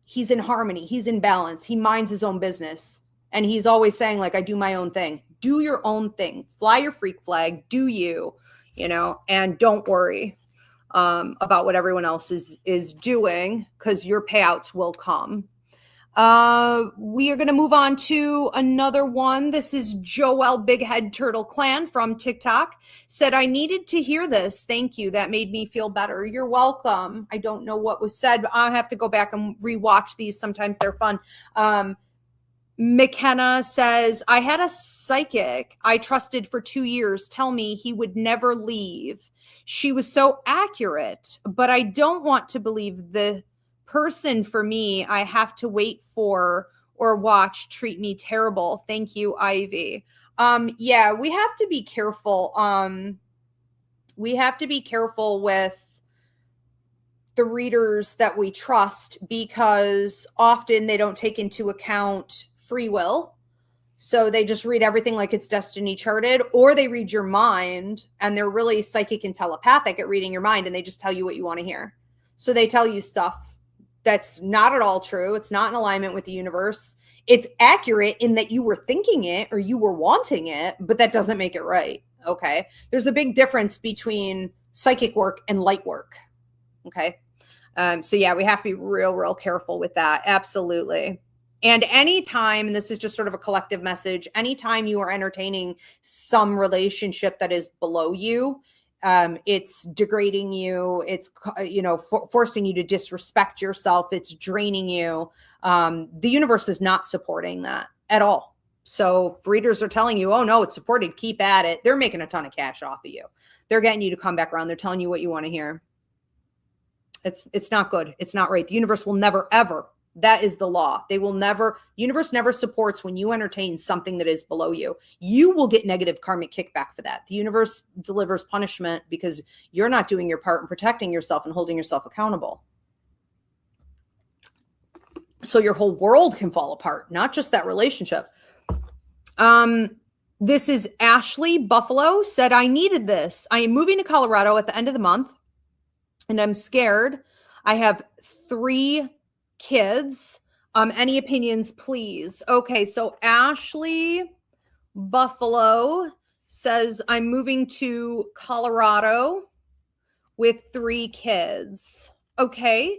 He's in harmony. He's in balance. He minds his own business. And he's always saying, like, I do my own thing. Do your own thing. Fly your freak flag. Do you, and don't worry about what everyone else is doing, because your payouts will come. We are going to move on to another one. This is Joel Big Head Turtle Clan from TikTok. Said, I needed to hear this. Thank you. That made me feel better. You're welcome. I don't know what was said. I'll have to go back and rewatch these. Sometimes they're fun. McKenna says, I had a psychic I trusted for 2 years tell me he would never leave. She was so accurate, but I don't want to believe the person for me I have to wait for or watch treat me terrible. Thank you, Ivy. Yeah, we have to be careful. We have to be careful with the readers that we trust, because often they don't take into account free will. So they just read everything like it's destiny charted, or they read your mind and they're really psychic and telepathic at reading your mind, and they just tell you what you want to hear. So they tell you stuff that's not at all true. It's not in alignment with the universe. It's accurate in that you were thinking it or you were wanting it, but that doesn't make it right. Okay. There's a big difference between psychic work and light work. Okay. So yeah, we have to be real careful with that. Absolutely. And anytime, and this is just sort of a collective message, anytime you are entertaining some relationship that is below you, it's degrading you. It's, forcing you to disrespect yourself. It's draining you. The universe is not supporting that at all. So if readers are telling you, oh no, it's supported, keep at it, they're making a ton of cash off of you. They're getting you to come back around. They're telling you what you want to hear. It's not good. It's not right. The universe will never, ever. That is the law. The universe never supports when you entertain something that is below you. You will get negative karmic kickback for that. The universe delivers punishment because you're not doing your part in protecting yourself and holding yourself accountable. So your whole world can fall apart, not just that relationship. This is Ashley Buffalo said, I needed this. I am moving to Colorado at the end of the month and I'm scared. I have 3 kids. Any opinions, please? Okay, so Ashley Buffalo says, I'm moving to Colorado with 3 kids. Okay.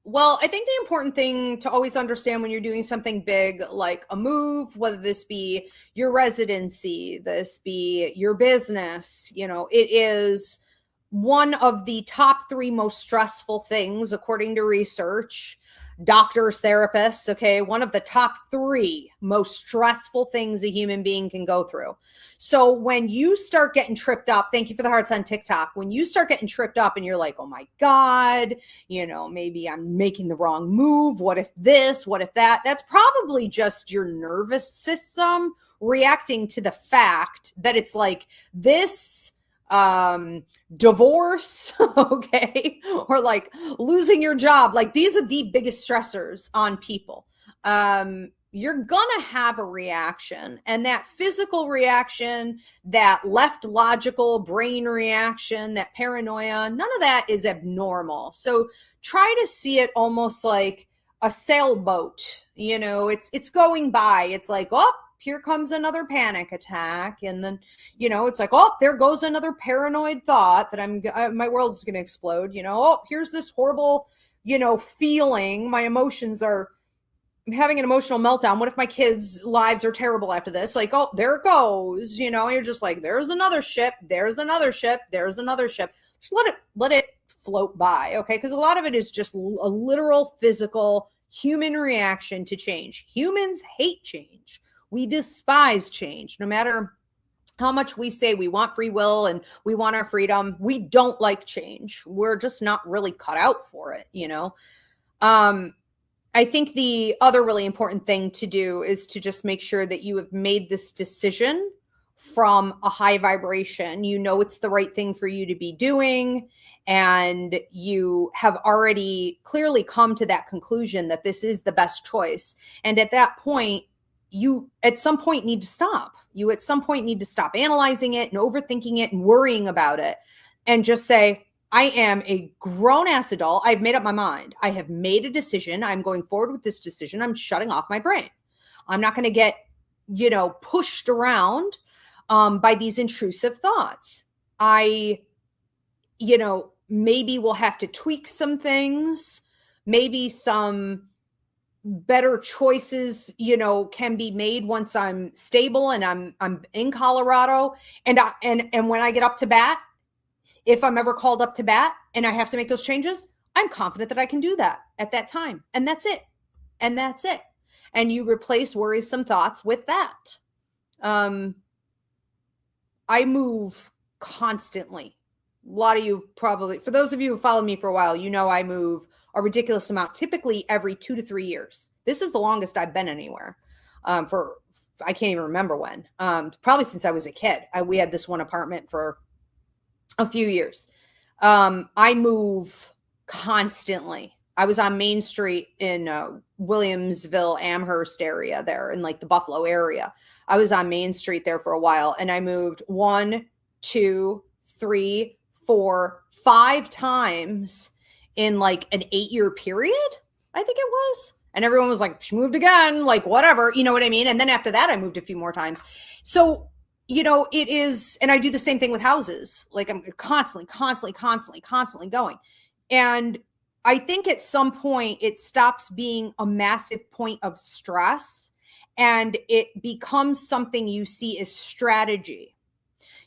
Well, I think the important thing to always understand when you're doing something big, like a move, whether this be your residency, this be your business, it is one of the top three most stressful things, according to research, doctors, therapists. Okay. One of the top three most stressful things a human being can go through. So when you start getting tripped up, thank you for the hearts on TikTok. When you start getting tripped up and you're like, oh my God, maybe I'm making the wrong move. What if this? What if that? That's probably just your nervous system reacting to the fact that it's like this divorce, okay, or like losing your job. Like these are the biggest stressors on people. You're gonna have a reaction, and that physical reaction, that left logical brain reaction, that paranoia, none of that is abnormal. So try to see it almost like a sailboat. It's going by. It's like, oh, here comes another panic attack, and then it's like, oh, there goes another paranoid thought that my world is going to explode. Oh, here's this horrible feeling. My emotions are I'm having an emotional meltdown. What if my kids' lives are terrible after this? Like, oh, there it goes. You're just like, there's another ship, there's another ship, there's another ship. Just let it float by, okay? Because a lot of it is just a literal physical human reaction to change. Humans hate change. We despise change. No matter how much we say we want free will and we want our freedom, we don't like change. We're just not really cut out for it, I think the other really important thing to do is to just make sure that you have made this decision from a high vibration. It's the right thing for you to be doing, and you have already clearly come to that conclusion that this is the best choice. And at that point, you at some point need to stop. You at some point need to stop analyzing it and overthinking it and worrying about it, and just say, I am a grown-ass adult. I've made up my mind. I have made a decision. I'm going forward with this decision. I'm shutting off my brain. I'm not going to get, pushed around by these intrusive thoughts. I, maybe will have to tweak some things. Maybe some better choices, can be made once I'm stable and I'm in Colorado. And when I get up to bat, if I'm ever called up to bat and I have to make those changes, I'm confident that I can do that at that time. And that's it. And that's it. And you replace worrisome thoughts with that. I move constantly. A lot of you probably, for those of you who followed me for a while, I move a ridiculous amount, typically every 2 to 3 years. This is the longest I've been anywhere I can't even remember when. Probably since I was a kid. We had this one apartment for a few years. I move constantly. I was on Main Street in Williamsville, Amherst area there in like the Buffalo area. I was on Main Street there for a while, and I moved 1, 2, 3, 4, 5 times in like an 8-year period, I think it was. And everyone was like, she moved again, like whatever, you know what I mean? And then after that, I moved a few more times. So it is, and I do the same thing with houses. Like I'm constantly going. And I think at some point it stops being a massive point of stress and it becomes something you see as strategy.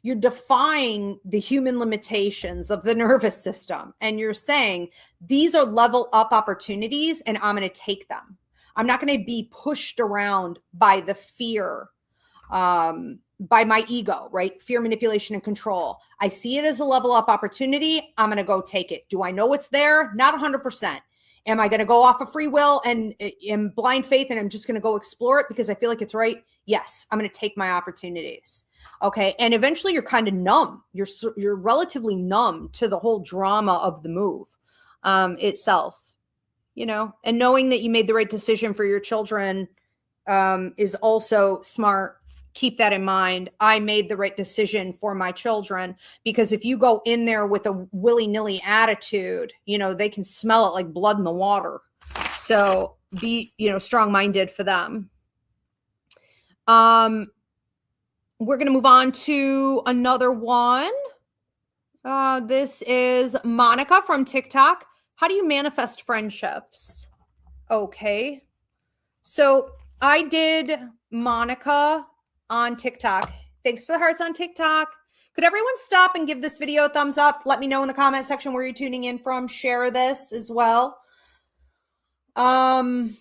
You're defying the human limitations of the nervous system. And you're saying, these are level up opportunities and I'm going to take them. I'm not going to be pushed around by the fear, by my ego, right? Fear, manipulation, and control. I see it as a level up opportunity. I'm going to go take it. Do I know it's there? Not 100%. Am I going to go off of free will and in blind faith and I'm just going to go explore it because I feel like it's right? Yes, I'm going to take my opportunities. Okay. And eventually you're kind of numb. You're relatively numb to the whole drama of the move itself, and knowing that you made the right decision for your children is also smart. Keep that in mind. I made the right decision for my children, because if you go in there with a willy-nilly attitude, they can smell it like blood in the water. So be, strong-minded for them. We're going to move on to another one. This is Monica from TikTok. How do you manifest friendships? Okay. So I did Monica on TikTok. Thanks for the hearts on TikTok. Could everyone stop and give this video a thumbs up? Let me know in the comment section where you're tuning in from. Share this as well. I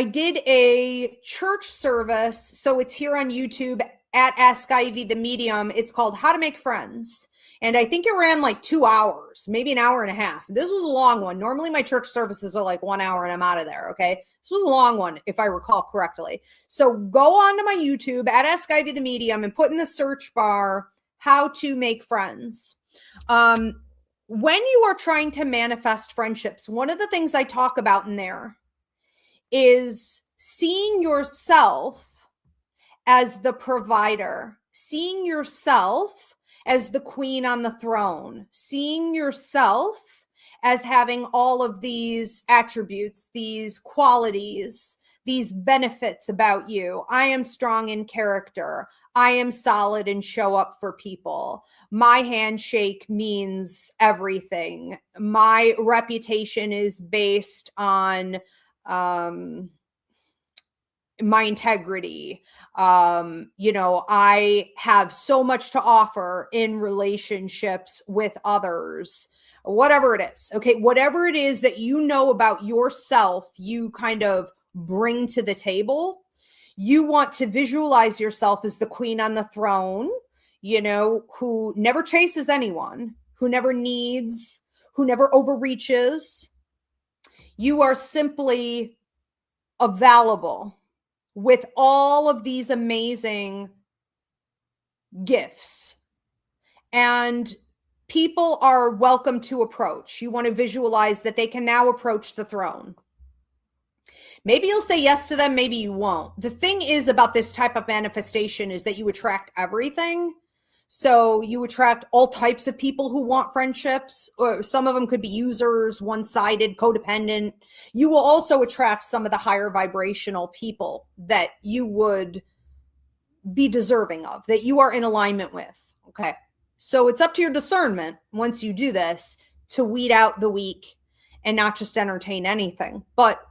did a church service, so it's here on YouTube at Ask Ivy the Medium. It's called How to Make Friends. And I think it ran like 2 hours, maybe an hour and a half. This was a long one. Normally my church services are like 1 hour and I'm out of there, okay? This was a long one, if I recall correctly. So go on to my YouTube at Ask Ivy the Medium and put in the search bar, How to Make Friends. When you are trying to manifest friendships, one of the things I talk about in there is seeing yourself as the provider, seeing yourself as the queen on the throne, seeing yourself as having all of these attributes, these qualities, these benefits about you. I am strong in character. I am solid and show up for people. My handshake means everything. My reputation is based on my integrity. I have so much to offer in relationships with others, whatever it is. Okay. Whatever it is that you know about yourself, you kind of bring to the table. You want to visualize yourself as the queen on the throne, who never chases anyone, who never needs, who never overreaches. You are simply available with all of these amazing gifts, and people are welcome to approach. You want to visualize that they can now approach the throne. Maybe you'll say yes to them, maybe you won't. The thing is about this type of manifestation is that you attract everything. So you attract all types of people who want friendships, or some of them could be users, one-sided, codependent. You will also attract some of the higher vibrational people that you would be deserving of, that you are in alignment with. Okay. So it's up to your discernment once you do this to weed out the weak and not just entertain anything. But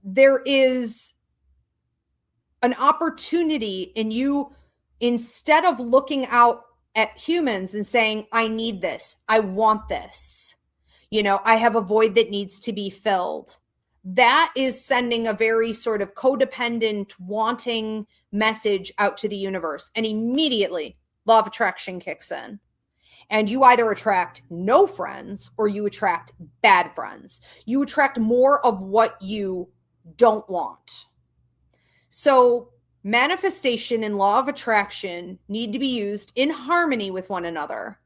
there is an opportunity in you, instead of looking out at humans and saying, I need this, I want this, I have a void that needs to be filled. That is sending a very sort of codependent, wanting message out to the universe. And immediately, law of attraction kicks in. And you either attract no friends or you attract bad friends. You attract more of what you don't want. So manifestation and law of attraction need to be used in harmony with one another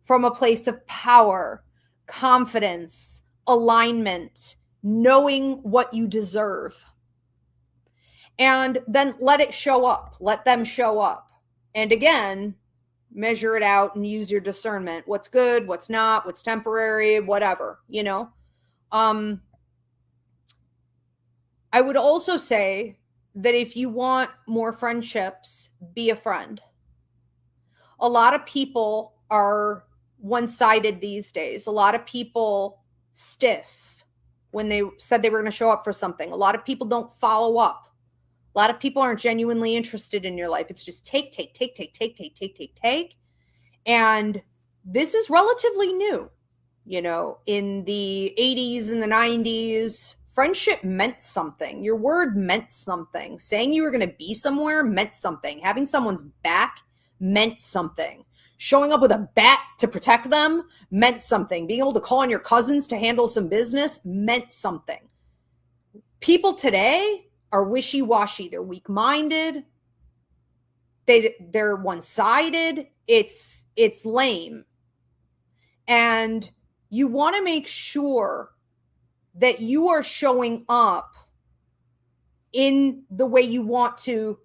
from a place of power, confidence, alignment, knowing what you deserve. And then let it show up. Let them show up. And again, measure it out and use your discernment. What's good, what's not, what's temporary, whatever, I would also say that if you want more friendships, be a friend. A lot of people are one-sided these days. A lot of people stiff when they said they were going to show up for something. A lot of people don't follow up. A lot of people aren't genuinely interested in your life. It's just take. And this is relatively new. In the 80s and the 90s, friendship meant something. Your word meant something. Saying you were going to be somewhere meant something. Having someone's back meant something. Showing up with a bat to protect them meant something. Being able to call on your cousins to handle some business meant something. People today are wishy-washy. They're weak-minded. They're one-sided. It's lame. And you want to make sure that you are showing up in the way you want to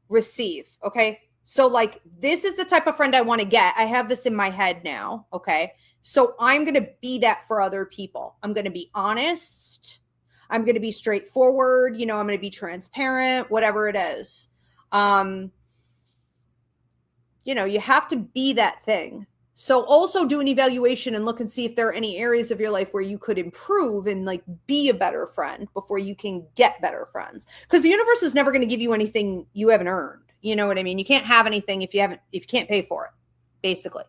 receive. Okay. So like, this is the type of friend I want to get. I have this in my head now. Okay. So I'm going to be that for other people. I'm going to be honest. I'm going to be straightforward. I'm going to be transparent, whatever it is. You have to be that thing. So also do an evaluation and look and see if there are any areas of your life where you could improve and like be a better friend before you can get better friends. Because the universe is never going to give you anything you haven't earned. You know what I mean? You can't have anything if you can't pay for it, basically.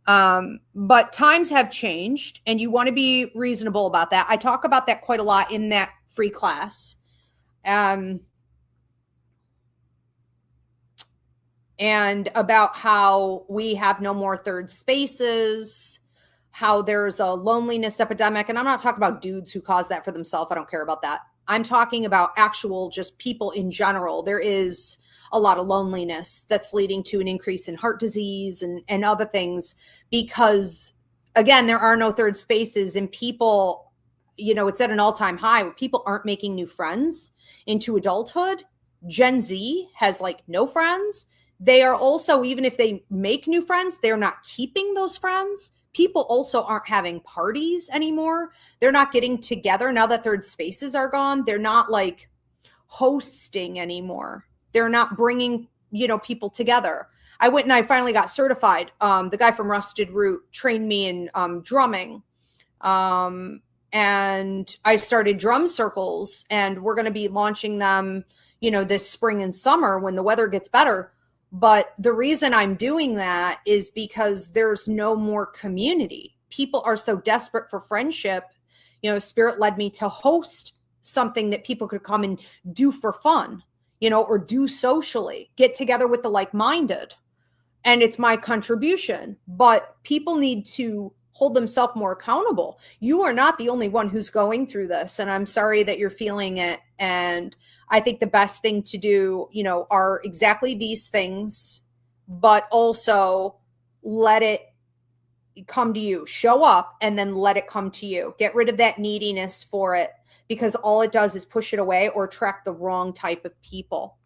But times have changed and you want to be reasonable about that. I talk about that quite a lot in that free class. And about how we have no more third spaces, how there's a loneliness epidemic. And I'm not talking about dudes who cause that for themselves. I don't care about that. I'm talking about actual just people in general. There is a lot of loneliness that's leading to an increase in heart disease and other things because, again, there are no third spaces and people, it's at an all-time high where people aren't making new friends into adulthood. Gen Z has like no friends. They are also, even if they make new friends, they're not keeping those friends. People also aren't having parties anymore. They're not getting together now that third spaces are gone. They're not like hosting anymore. They're not bringing, people together. I went and I finally got certified. The guy from Rusted Root trained me in drumming. And I started drum circles and we're going to be launching them, this spring and summer when the weather gets better. But the reason I'm doing that is because there's no more community. People are so desperate for friendship. Spirit led me to host something that people could come and do for fun, or do socially, get together with the like-minded. And it's my contribution. But people need to hold themselves more accountable. You are not the only one who's going through this. And I'm sorry that you're feeling it. And I think the best thing to do, are exactly these things, but also let it come to you. Show up and then let it come to you. Get rid of that neediness for it because all it does is push it away or attract the wrong type of people.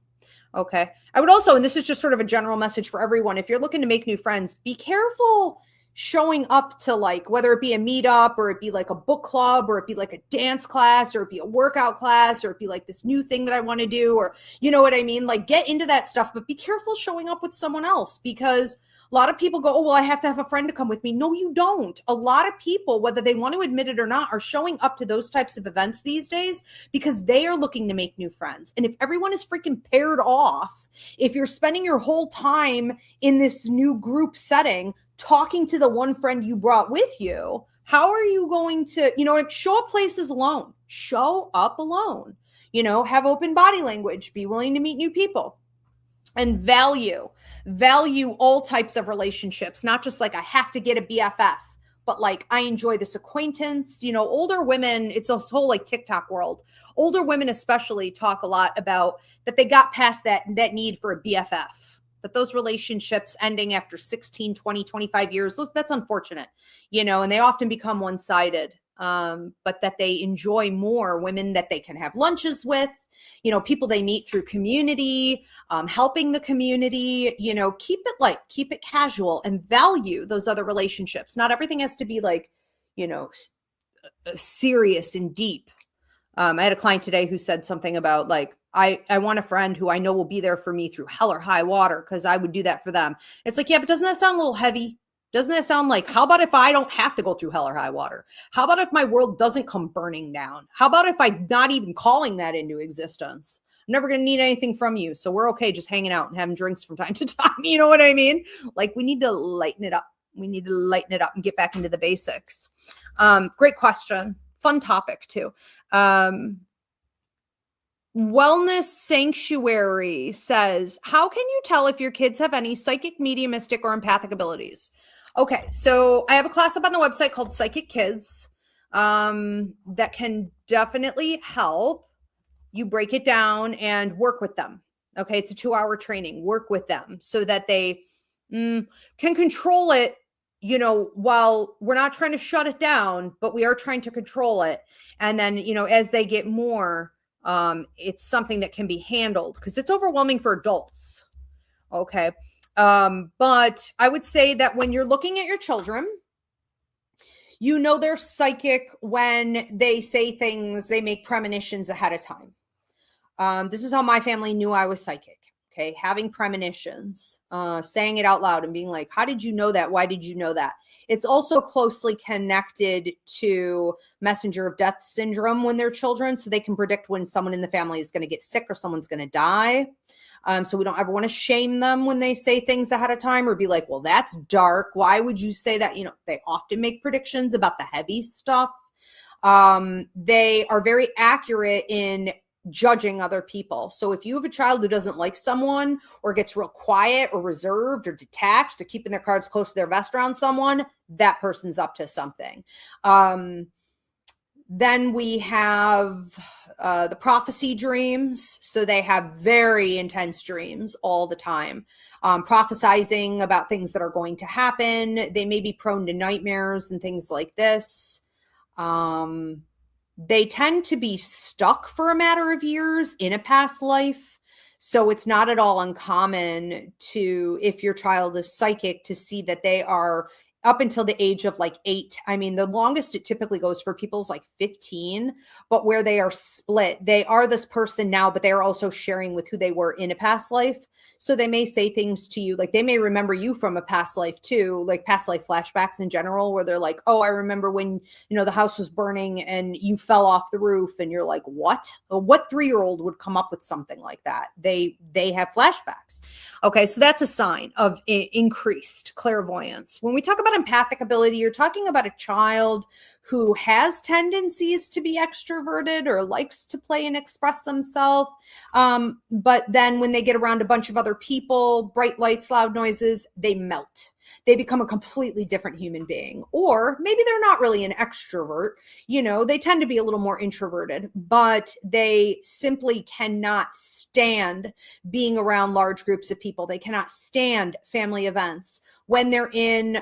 Okay. I would also, and this is just sort of a general message for everyone, if you're looking to make new friends, be careful showing up to like, whether it be a meetup or it be like a book club or it be like a dance class or it be a workout class or it be like this new thing that I want to do, or you know what I mean? Like get into that stuff, but be careful showing up with someone else because a lot of people go, oh, well, I have to have a friend to come with me. No, you don't. A lot of people, whether they want to admit it or not, are showing up to those types of events these days because they are looking to make new friends. And if everyone is freaking paired off, if you're spending your whole time in this new group setting, talking to the one friend you brought with you, how are you going to, show up places alone? Show up alone, have open body language, be willing to meet new people. And value all types of relationships, not just like I have to get a BFF, but like I enjoy this acquaintance. Older women, it's a whole like TikTok world. Older women especially talk a lot about that they got past that need for a BFF, that those relationships ending after 16, 20, 25 years, that's unfortunate, and they often become one-sided. But that they enjoy more women that they can have lunches with, people they meet through community, helping the community, keep it casual and value those other relationships. Not everything has to be like, serious and deep. I had a client today who said something about like, I want a friend who I know will be there for me through hell or high water because I would do that for them. It's like, yeah, but doesn't that sound a little heavy? Doesn't that sound like, how about if I don't have to go through hell or high water? How about if my world doesn't come burning down? How about if I'm not even calling that into existence? I'm never going to need anything from you. So we're okay just hanging out and having drinks from time to time. You know what I mean? Like we need to lighten it up. We need to lighten it up and get back into the basics. Great question. Fun topic too. Wellness Sanctuary says, how can you tell if your kids have any psychic, mediumistic, or empathic abilities? Okay, so I have a class up on the website called Psychic Kids that can definitely help you break it down and work with them. Okay, it's a 2-hour training. Work with them so that they can control it, while we're not trying to shut it down, but we are trying to control it. And then, as they get more, it's something that can be handled because it's overwhelming for adults. Okay. But I would say that when you're looking at your children, they're psychic when they say things, they make premonitions ahead of time. This is how my family knew I was psychic. Okay, having premonitions, saying it out loud and being like, how did you know that? Why did you know that? It's also closely connected to messenger of death syndrome when they're children. So they can predict when someone in the family is going to get sick or someone's going to die. So we don't ever want to shame them when they say things ahead of time or be like, well, that's dark. Why would you say that? They often make predictions about the heavy stuff. They are very accurate in judging other people. So if you have a child who doesn't like someone or gets real quiet or reserved or detached, they're keeping their cards close to their vest around someone, that person's up to something. Then we have the prophecy dreams. So they have very intense dreams all the time, prophesizing about things that are going to happen. They may be prone to nightmares and things like this. They tend to be stuck for a matter of years in a past life. So it's not at all uncommon to, if your child is psychic, to see that they are up until the age of like 8. I mean, the longest it typically goes for people is like 15, but where they are split, they are this person now, but they are also sharing with who they were in a past life. So they may say things to you, like they may remember you from a past life too, like past life flashbacks in general, where they're like, oh, I remember when, the house was burning and you fell off the roof, and you're like, what? What 3-year-old would come up with something like that? They have flashbacks. Okay, so that's a sign of increased clairvoyance. When we talk about empathic ability, you're talking about a child who has tendencies to be extroverted or likes to play and express themselves. But then when they get around a bunch of other people, bright lights, loud noises, they melt. They become a completely different human being. Or maybe they're not really an extrovert. They tend to be a little more introverted, but they simply cannot stand being around large groups of people. They cannot stand family events. When they're in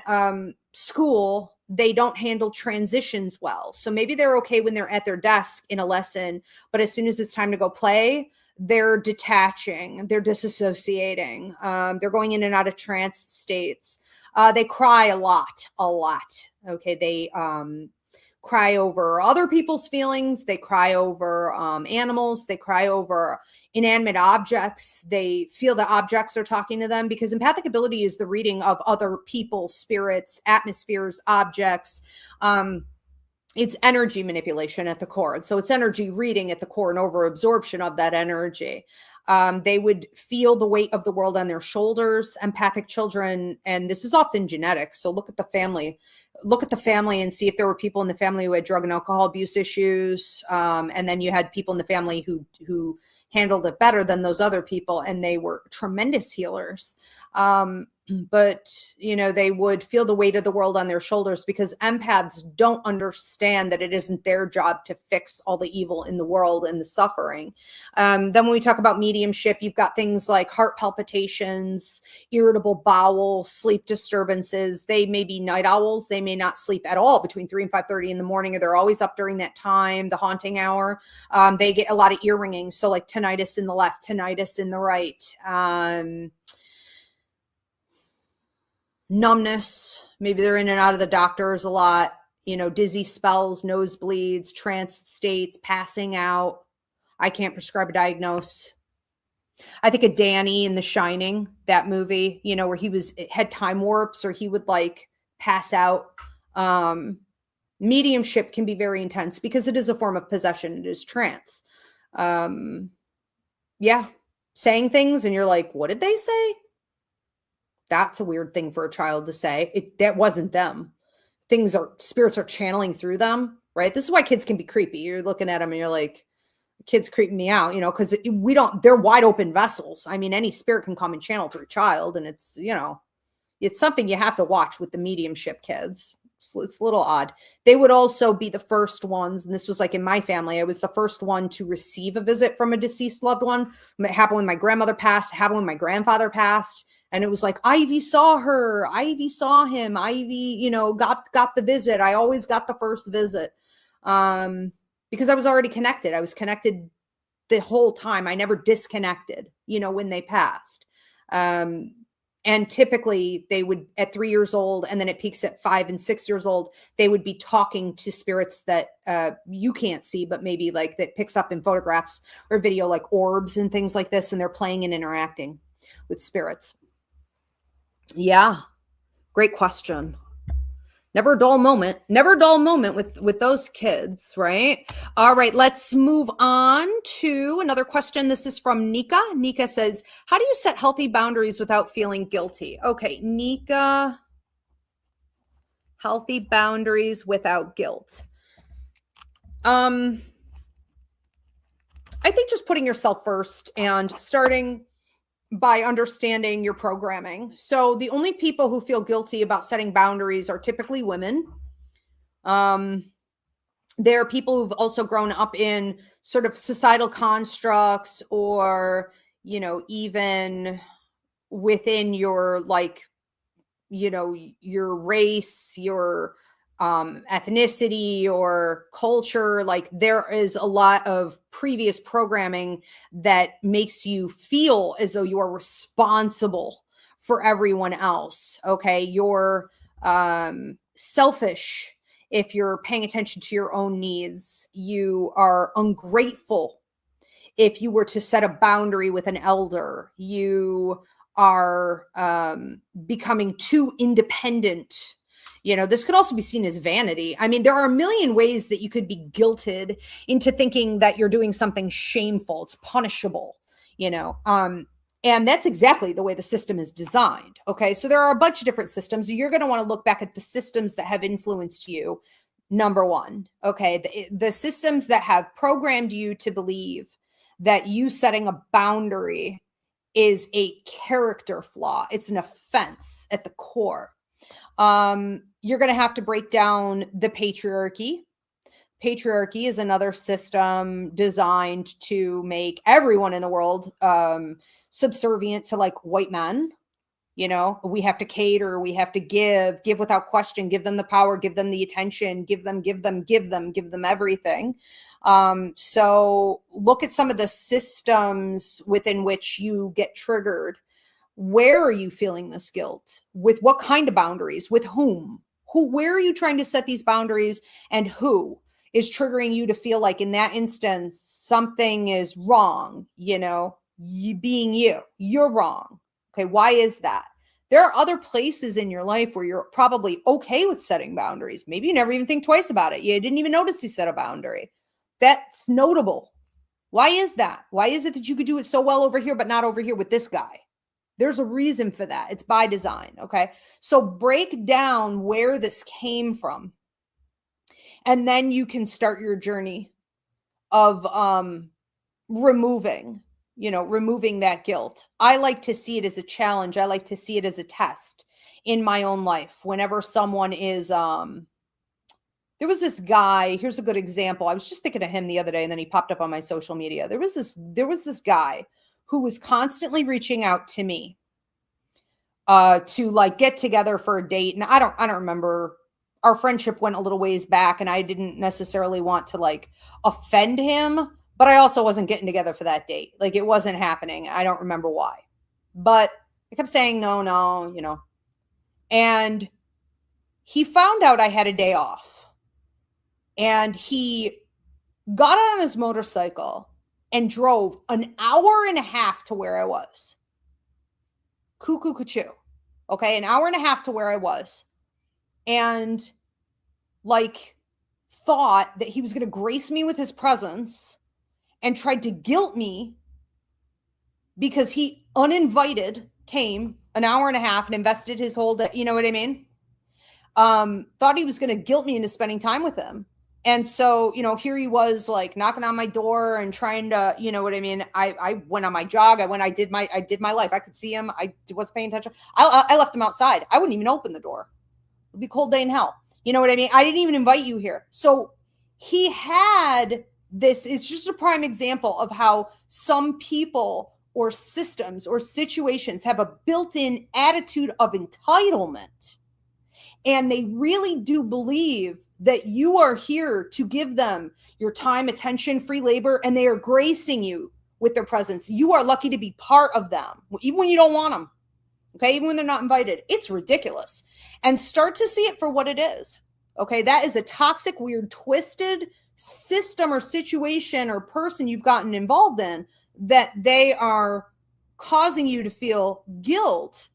school, they don't handle transitions well. So maybe they're okay when they're at their desk in a lesson, but as soon as it's time to go play, they're detaching, they're disassociating, they're going in and out of trance states. They cry a lot. Okay, they cry over other people's feelings. They cry over animals. They cry over inanimate objects. They feel that objects are talking to them, because empathic ability is the reading of other people, spirits, atmospheres, objects. It's energy manipulation at the core. And so it's energy reading at the core and over absorption of that energy. They would feel the weight of the world on their shoulders. Empathic children, and this is often genetic. So look at the family and see if there were people in the family who had drug and alcohol abuse issues. And then you had people in the family who handled it better than those other people, and they were tremendous healers. But they would feel the weight of the world on their shoulders, because empaths don't understand that it isn't their job to fix all the evil in the world and the suffering. Then when we talk about mediumship, you've got things like heart palpitations, irritable bowel, sleep disturbances. They may be night owls. They may not sleep at all between 3 and 5:30 in the morning, or they're always up during that time, the haunting hour. They get a lot of ear ringing. So like tinnitus in the left, tinnitus in the right. Numbness, maybe they're in and out of the doctors a lot, dizzy spells, nosebleeds, trance states, passing out. I can't prescribe a diagnose. I think of Danny in The Shining, that movie, where he had time warps, or he would like pass out. Mediumship can be very intense because it is a form of possession. It is trance. Yeah. Saying things and you're like, what did they say? That's a weird thing for a child to say. That wasn't them. Spirits are channeling through them, right? This is why kids can be creepy. You're looking at them and you're like, kids creeping me out, because they're wide open vessels. I mean, any spirit can come and channel through a child, and it's something you have to watch with the mediumship kids. It's a little odd. They would also be the first ones, and this was like in my family, I was the first one to receive a visit from a deceased loved one. It happened when my grandmother passed, it happened when my grandfather passed. And it was like, Ivy saw her, Ivy saw him, Ivy, got the visit. I always got the first visit because I was already connected. I was connected the whole time. I never disconnected, when they passed. And And typically they would at 3 years old, and then it peaks at 5 and 6 years old, they would be talking to spirits that you can't see, but maybe like that picks up in photographs or video, like orbs and things like this. And they're playing and interacting with spirits. Yeah. Great question. Never a dull moment. Never a dull moment with those kids, right? All right, let's move on to another question. This is from Nika. Nika says, how do you set healthy boundaries without feeling guilty? Okay, Nika, healthy boundaries without guilt. I think just putting yourself first and starting by understanding your programming. So the only people who feel guilty about setting boundaries are typically women. There are people who've also grown up in sort of societal constructs, or, you know, even within your, like, you know, your race, your ethnicity or culture. Like, there is a lot of previous programming that makes you feel as though you are responsible for everyone else. Okay. You're selfish if you're paying attention to your own needs. You are ungrateful if you were to set a boundary with an elder. You are becoming too independent. You know, this could also be seen as vanity. I mean, there are a million ways that you could be guilted into thinking that you're doing something shameful. It's punishable, you know. And that's exactly the way the system is designed. Okay, so there are a bunch of different systems. You're going to want to look back at the systems that have influenced you. Number one, okay, the systems that have programmed you to believe that you setting a boundary is a character flaw. It's an offense at the core. You're going to have to break down the patriarchy. Patriarchy is another system designed to make everyone in the world subservient to, like, white men. You know, we have to cater, we have to give without question, give them the power, give them the attention, give them everything. So look at some of the systems within which you get triggered. Where are you feeling this guilt? With what kind of boundaries? With whom? Where are you trying to set these boundaries, and who is triggering you to feel like in that instance something is wrong? You know, you're wrong. Okay, why is that? There are other places in your life where you're probably okay with setting boundaries. Maybe you never even think twice about it. You didn't even notice you set a boundary. That's notable. Why is that? Why is it that you could do it so well over here, but not over here with this guy? There's a reason for that. It's by design. Okay. So break down where this came from. And then you can start your journey of removing that guilt. I like to see it as a challenge. I like to see it as a test in my own life. Whenever someone is, there was this guy, here's a good example. I was just thinking of him the other day, and then he popped up on my social media. There was this guy who was constantly reaching out to me to, like, get together for a date. And I don't remember. Our friendship went a little ways back, and I didn't necessarily want to, like, offend him, but I also wasn't getting together for that date. Like, it wasn't happening. I don't remember why, but I kept saying no, you know. And he found out I had a day off, and he got on his motorcycle and drove an hour and a half to where I was. Cuckoo cuckoo. Okay, an hour and a half to where I was. And, like, thought that he was going to grace me with his presence, and tried to guilt me because he uninvited came an hour and a half and invested his whole day. You know what I mean? Thought he was going to guilt me into spending time with him. And so, you know, here he was, like, knocking on my door and trying to, you know what I mean? I went on my jog. I did my life. I could see him. I wasn't paying attention. I left him outside. I wouldn't even open the door. It'd be a cold day in hell. You know what I mean? I didn't even invite you here. So he had this. Is just a prime example of how some people or systems or situations have a built-in attitude of entitlement. And they really do believe that you are here to give them your time, attention, free labor, and they are gracing you with their presence. You are lucky to be part of them, even when you don't want them. Okay, even when they're not invited. It's ridiculous. And start to see it for what it is. Okay, that is a toxic, weird, twisted system or situation or person you've gotten involved in that they are causing you to feel guilt,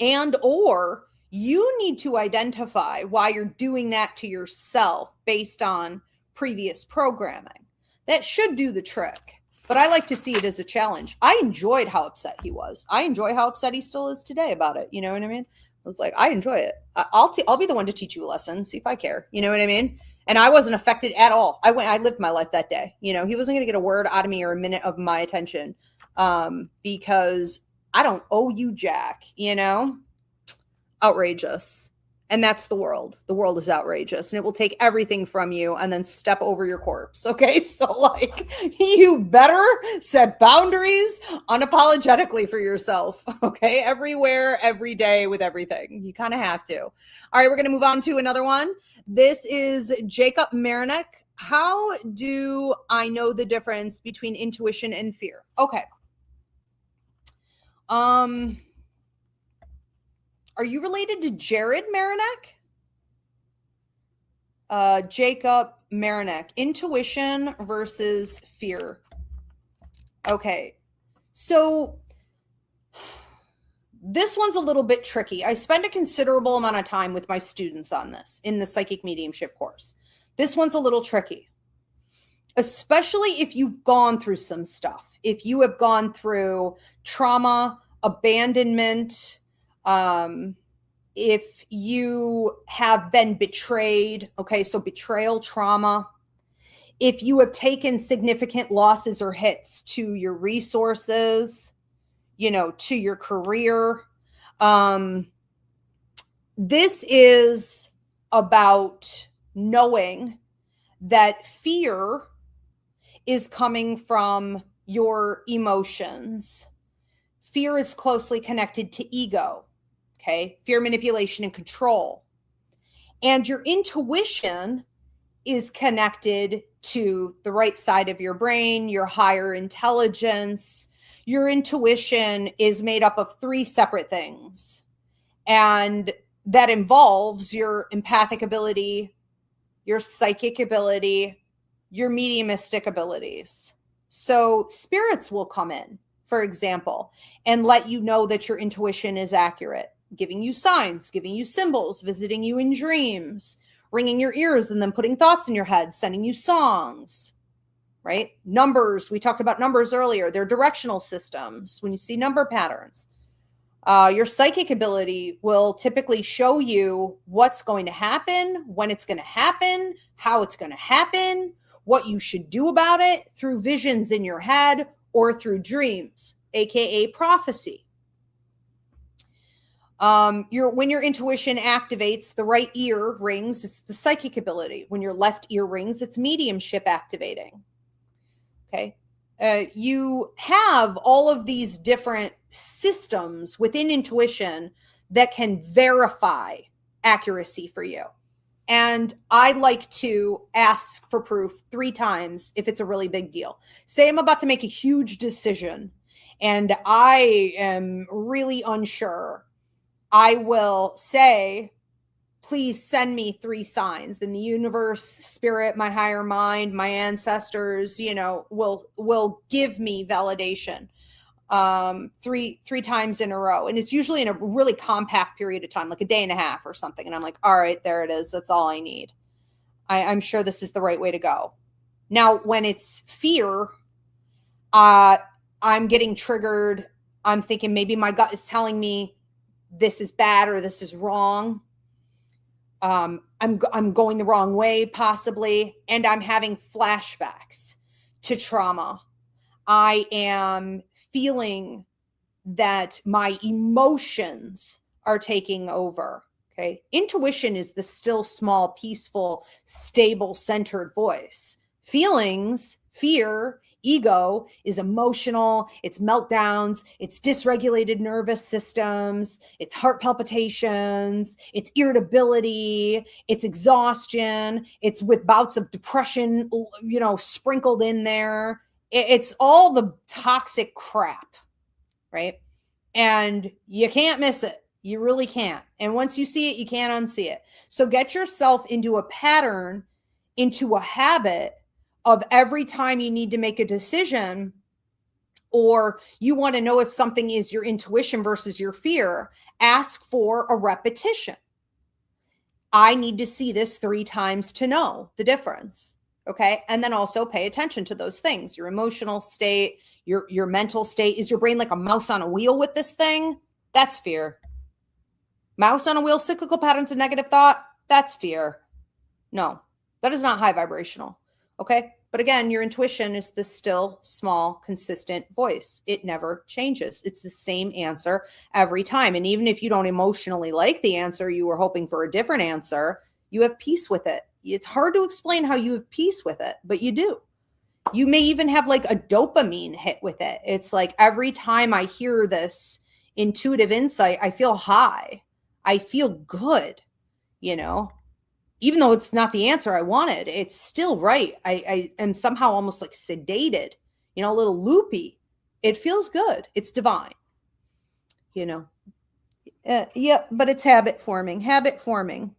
and or you need to identify why you're doing that to yourself based on previous programming. That should do the trick. But I like to see it as a challenge. I enjoyed how upset he was. I enjoy how upset he still is today about it. You know what I mean? I was like, I enjoy it. I'll be the one to teach you a lesson. See if I care. You know what I mean? And I wasn't affected at all. I lived my life that day. You know, he wasn't going to get a word out of me or a minute of my attention, because I don't owe you jack. You know, outrageous. And that's the world. The world is outrageous, and it will take everything from you and then step over your corpse. Okay. So, like, you better set boundaries unapologetically for yourself. Okay. Everywhere, every day, with everything. You kind of have to. All right. We're going to move on to another one. This is Jacob Marinek. How do I know the difference between intuition and fear? Okay. Are you related to Jared Marinek? Jacob Marinek. Intuition versus fear. Okay. So this one's a little bit tricky. I spend a considerable amount of time with my students on this in the psychic mediumship course. This one's a little tricky, especially if you've gone through some stuff. If you have gone through trauma, abandonment, if you have been betrayed, okay, so betrayal trauma, if you have taken significant losses or hits to your resources, you know, to your career, this is about knowing that fear is coming from your emotions. Fear is closely connected to ego. Okay, fear, manipulation, and control. And your intuition is connected to the right side of your brain, your higher intelligence. Your intuition is made up of 3 separate things. And that involves your empathic ability, your psychic ability, your mediumistic abilities. So spirits will come in, for example, and let you know that your intuition is accurate, giving you signs, giving you symbols, visiting you in dreams, ringing your ears and then putting thoughts in your head, sending you songs, right? Numbers, we talked about numbers earlier. They're directional systems when you see number patterns. Your psychic ability will typically show you what's going to happen, when it's going to happen, how it's going to happen, what you should do about it through visions in your head or through dreams, aka prophecy. When your intuition activates, the right ear rings, it's the psychic ability. When your left ear rings, it's mediumship activating. Okay. You have all of these different systems within intuition that can verify accuracy for you. And I like to ask for proof 3 times if it's a really big deal. Say I'm about to make a huge decision and I am really unsure. I will say, please send me 3 signs. Then the universe, spirit, my higher mind, my ancestors, you know, will give me validation three times in a row. And it's usually in a really compact period of time, like a day and a half or something. And I'm like, all right, there it is. That's all I need. I'm sure this is the right way to go. Now, when it's fear, I'm getting triggered. I'm thinking maybe my gut is telling me this is bad or this is wrong. I'm going the wrong way, possibly, and I'm having flashbacks to trauma. I am feeling that my emotions are taking over. Okay. Intuition is the still, small, peaceful, stable, centered voice. Feelings, fear, ego is emotional, it's meltdowns, it's dysregulated nervous systems, it's heart palpitations, it's irritability, it's exhaustion, it's with bouts of depression, you know, sprinkled in there. It's all the toxic crap, right? and you can't miss it. You really can't. And once you see it, you can't unsee it. So get yourself into a pattern, into a habit of every time you need to make a decision, or you want to know if something is your intuition versus your fear, ask for a repetition. I need to see this 3 times to know the difference. Okay. And then also pay attention to those things, your emotional state, your mental state. Is your brain like a mouse on a wheel with this thing? That's fear. Mouse on a wheel, cyclical patterns of negative thought. That's fear. No, that is not high vibrational. Okay. But again, your intuition is the still, small, consistent voice. It never changes. It's the same answer every time. And even if you don't emotionally like the answer, you were hoping for a different answer, you have peace with it. It's hard to explain how you have peace with it, but you do. You may even have like a dopamine hit with it. It's like every time I hear this intuitive insight, I feel high. I feel good, you know? Even though it's not the answer I wanted, it's still right. I am somehow almost like sedated, you know, a little loopy. It feels good. It's divine, you know. Yeah, but it's habit forming. Habit forming.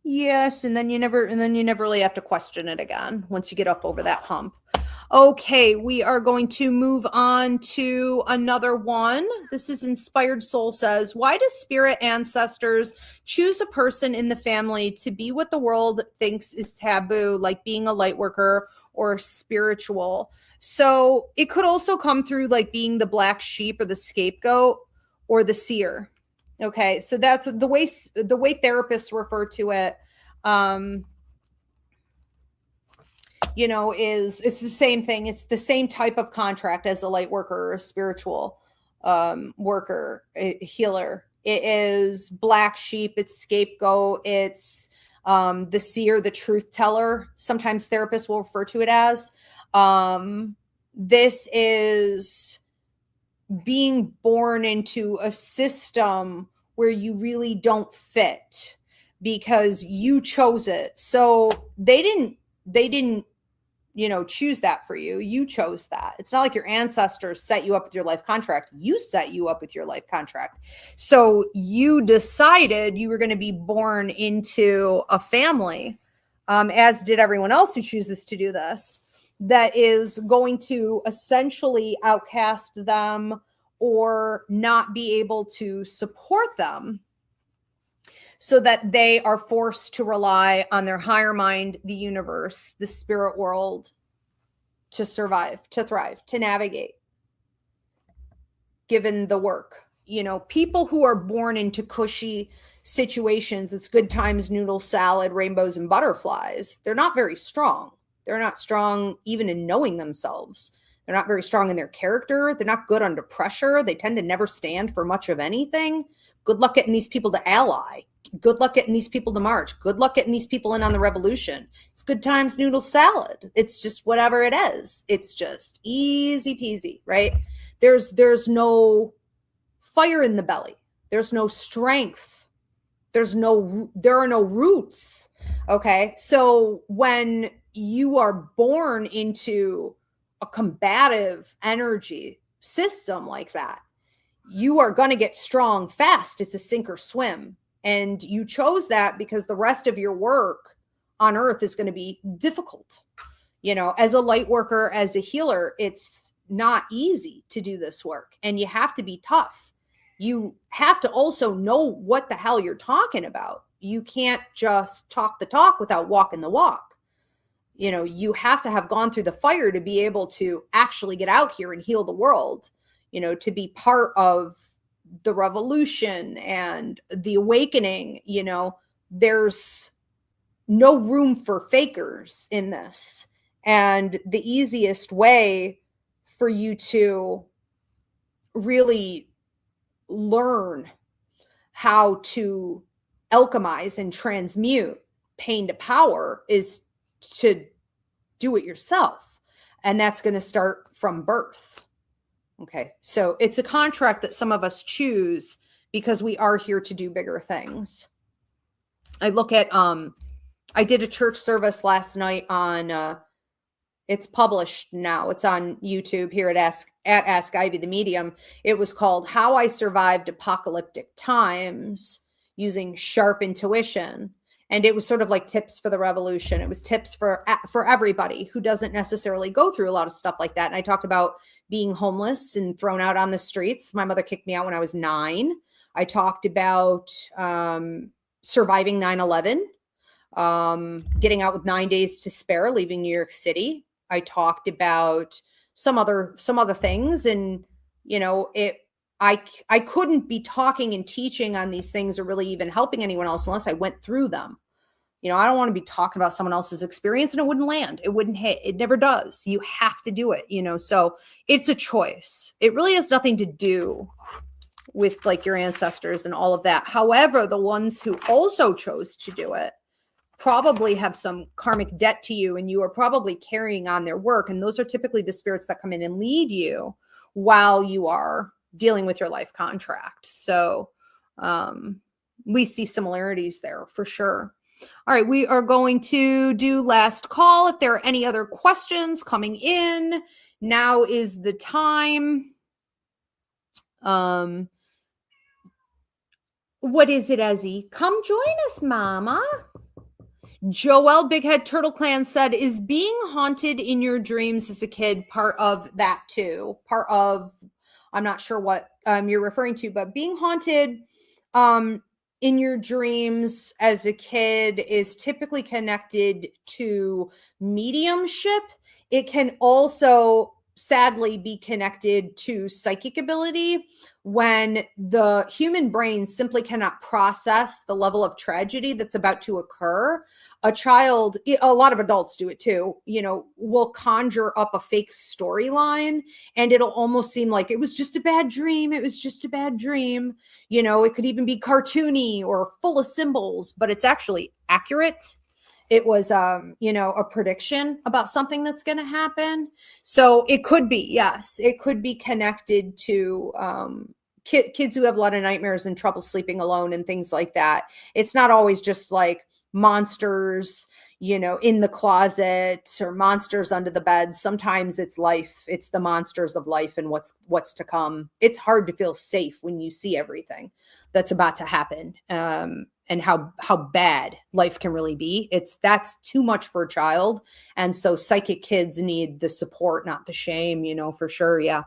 Yes, and then you never really have to question it again once you get up over that hump. Okay, we are going to move on to another one. This is Inspired Soul says, why do spirit ancestors choose a person in the family to be what the world thinks is taboo, like being a light worker or spiritual? So it could also come through like being the black sheep or the scapegoat or the seer. Okay, so that's the way therapists refer to it. You know, it's the same thing. It's the same type of contract as a light worker or a spiritual worker, a healer. It is black sheep, it's scapegoat, it's the seer, the truth teller. Sometimes therapists will refer to it as. This is being born into a system where you really don't fit because you chose it. So they didn't, you know, choose that for you. You chose that. It's not like your ancestors set you up with your life contract. You set you up with your life contract. So you decided you were going to be born into a family, as did everyone else who chooses to do this, that is going to essentially outcast them or not be able to support them, so that they are forced to rely on their higher mind, the universe, the spirit world, to survive, to thrive, to navigate, given the work. You know, people who are born into cushy situations, it's good times, noodle salad, rainbows, and butterflies, they're not very strong. They're not strong even in knowing themselves. They're not very strong in their character. They're not good under pressure. They tend to never stand for much of anything. Good luck getting these people to ally. Good luck getting these people to march. Good luck getting these people in on the revolution. It's good times, noodle salad. It's just whatever it is. It's just easy peasy, right? There's no fire in the belly. There's no strength. There are no roots. Okay. So when you are born into a combative energy system like that, you are going to get strong fast. It's a sink or swim. And you chose that because the rest of your work on earth is going to be difficult. You know, as a light worker, as a healer, it's not easy to do this work. And you have to be tough. You have to also know what the hell you're talking about. You can't just talk the talk without walking the walk. You know, you have to have gone through the fire to be able to actually get out here and heal the world, you know, to be part of the revolution and the awakening. You know, there's no room for fakers in this. And the easiest way for you to really learn how to alchemize and transmute pain to power is to do it yourself. And that's going to start from birth. Okay. So it's a contract that some of us choose because we are here to do bigger things. I look at, I did a church service last night on It's published now. It's on YouTube here at Ask Ivy the Medium. It was called How I Survived Apocalyptic Times Using Sharp Intuition. And it was sort of like tips for the revolution. It was tips for everybody who doesn't necessarily go through a lot of stuff like that. And I talked about being homeless and thrown out on the streets. My mother kicked me out when I was 9. I talked about surviving 9/11, getting out with 9 days to spare, leaving New York City. I talked about some other things, and I couldn't be talking and teaching on these things or really even helping anyone else unless I went through them. I don't want to be talking about someone else's experience, and it wouldn't land. It wouldn't hit. It never does. You have to do it, so it's a choice. It really has nothing to do with like your ancestors and all of that. However, the ones who also chose to do it probably have some karmic debt to you, and you are probably carrying on their work. And those are typically the spirits that come in and lead you while you are dealing with your life contract. So we see similarities there for sure. All right, we are going to do last call. If there are any other questions coming in, now is the time. What is it, Ezzy? Come join us, Mama. Joelle Big Head Turtle Clan said, is being haunted in your dreams as a kid part of that too? Part of, I'm not sure what you're referring to, but being haunted in your dreams as a kid is typically connected to mediumship. It can also sadly be connected to psychic ability when the human brain simply cannot process the level of tragedy that's about to occur. A child, a lot of adults do it too, will conjure up a fake storyline, and it'll almost seem like it was just a bad dream. It was just a bad dream. It could even be cartoony or full of symbols, but it's actually accurate. It was, a prediction about something that's going to happen. So it could be, yes, it could be connected to kids who have a lot of nightmares and trouble sleeping alone and things like that. It's not always just like monsters, in the closet or monsters under the bed. Sometimes it's life. It's the monsters of life and what's to come. It's hard to feel safe when you see everything that's about to happen. And how bad life can really be. That's too much for a child. And so psychic kids need the support, not the shame, for sure. Yeah.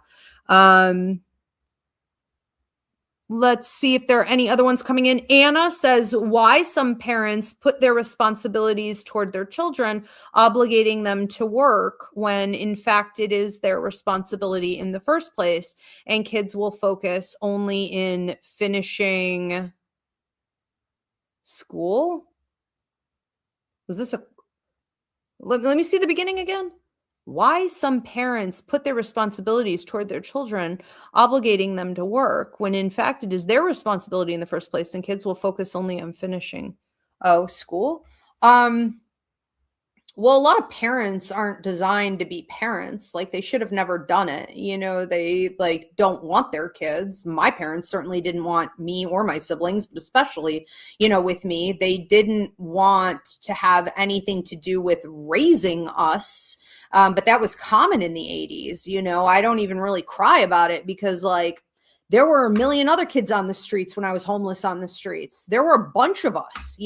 Let's see if there are any other ones coming in. Anna says, why some parents put their responsibilities toward their children, obligating them to work when in fact it is their responsibility in the first place, and kids will focus only in finishing school. Was this let me see the beginning again. Why some parents put their responsibilities toward their children, obligating them to work when in fact it is their responsibility in the first place, and kids will focus only on finishing school. Well, a lot of parents aren't designed to be parents. Like, they should have never done it. They like don't want their kids. My parents certainly didn't want me or my siblings, but especially, with me, they didn't want to have anything to do with raising us. But that was common in the 80s. I don't even really cry about it because like there were a million other kids on the streets when I was homeless on the streets. There were a bunch of us,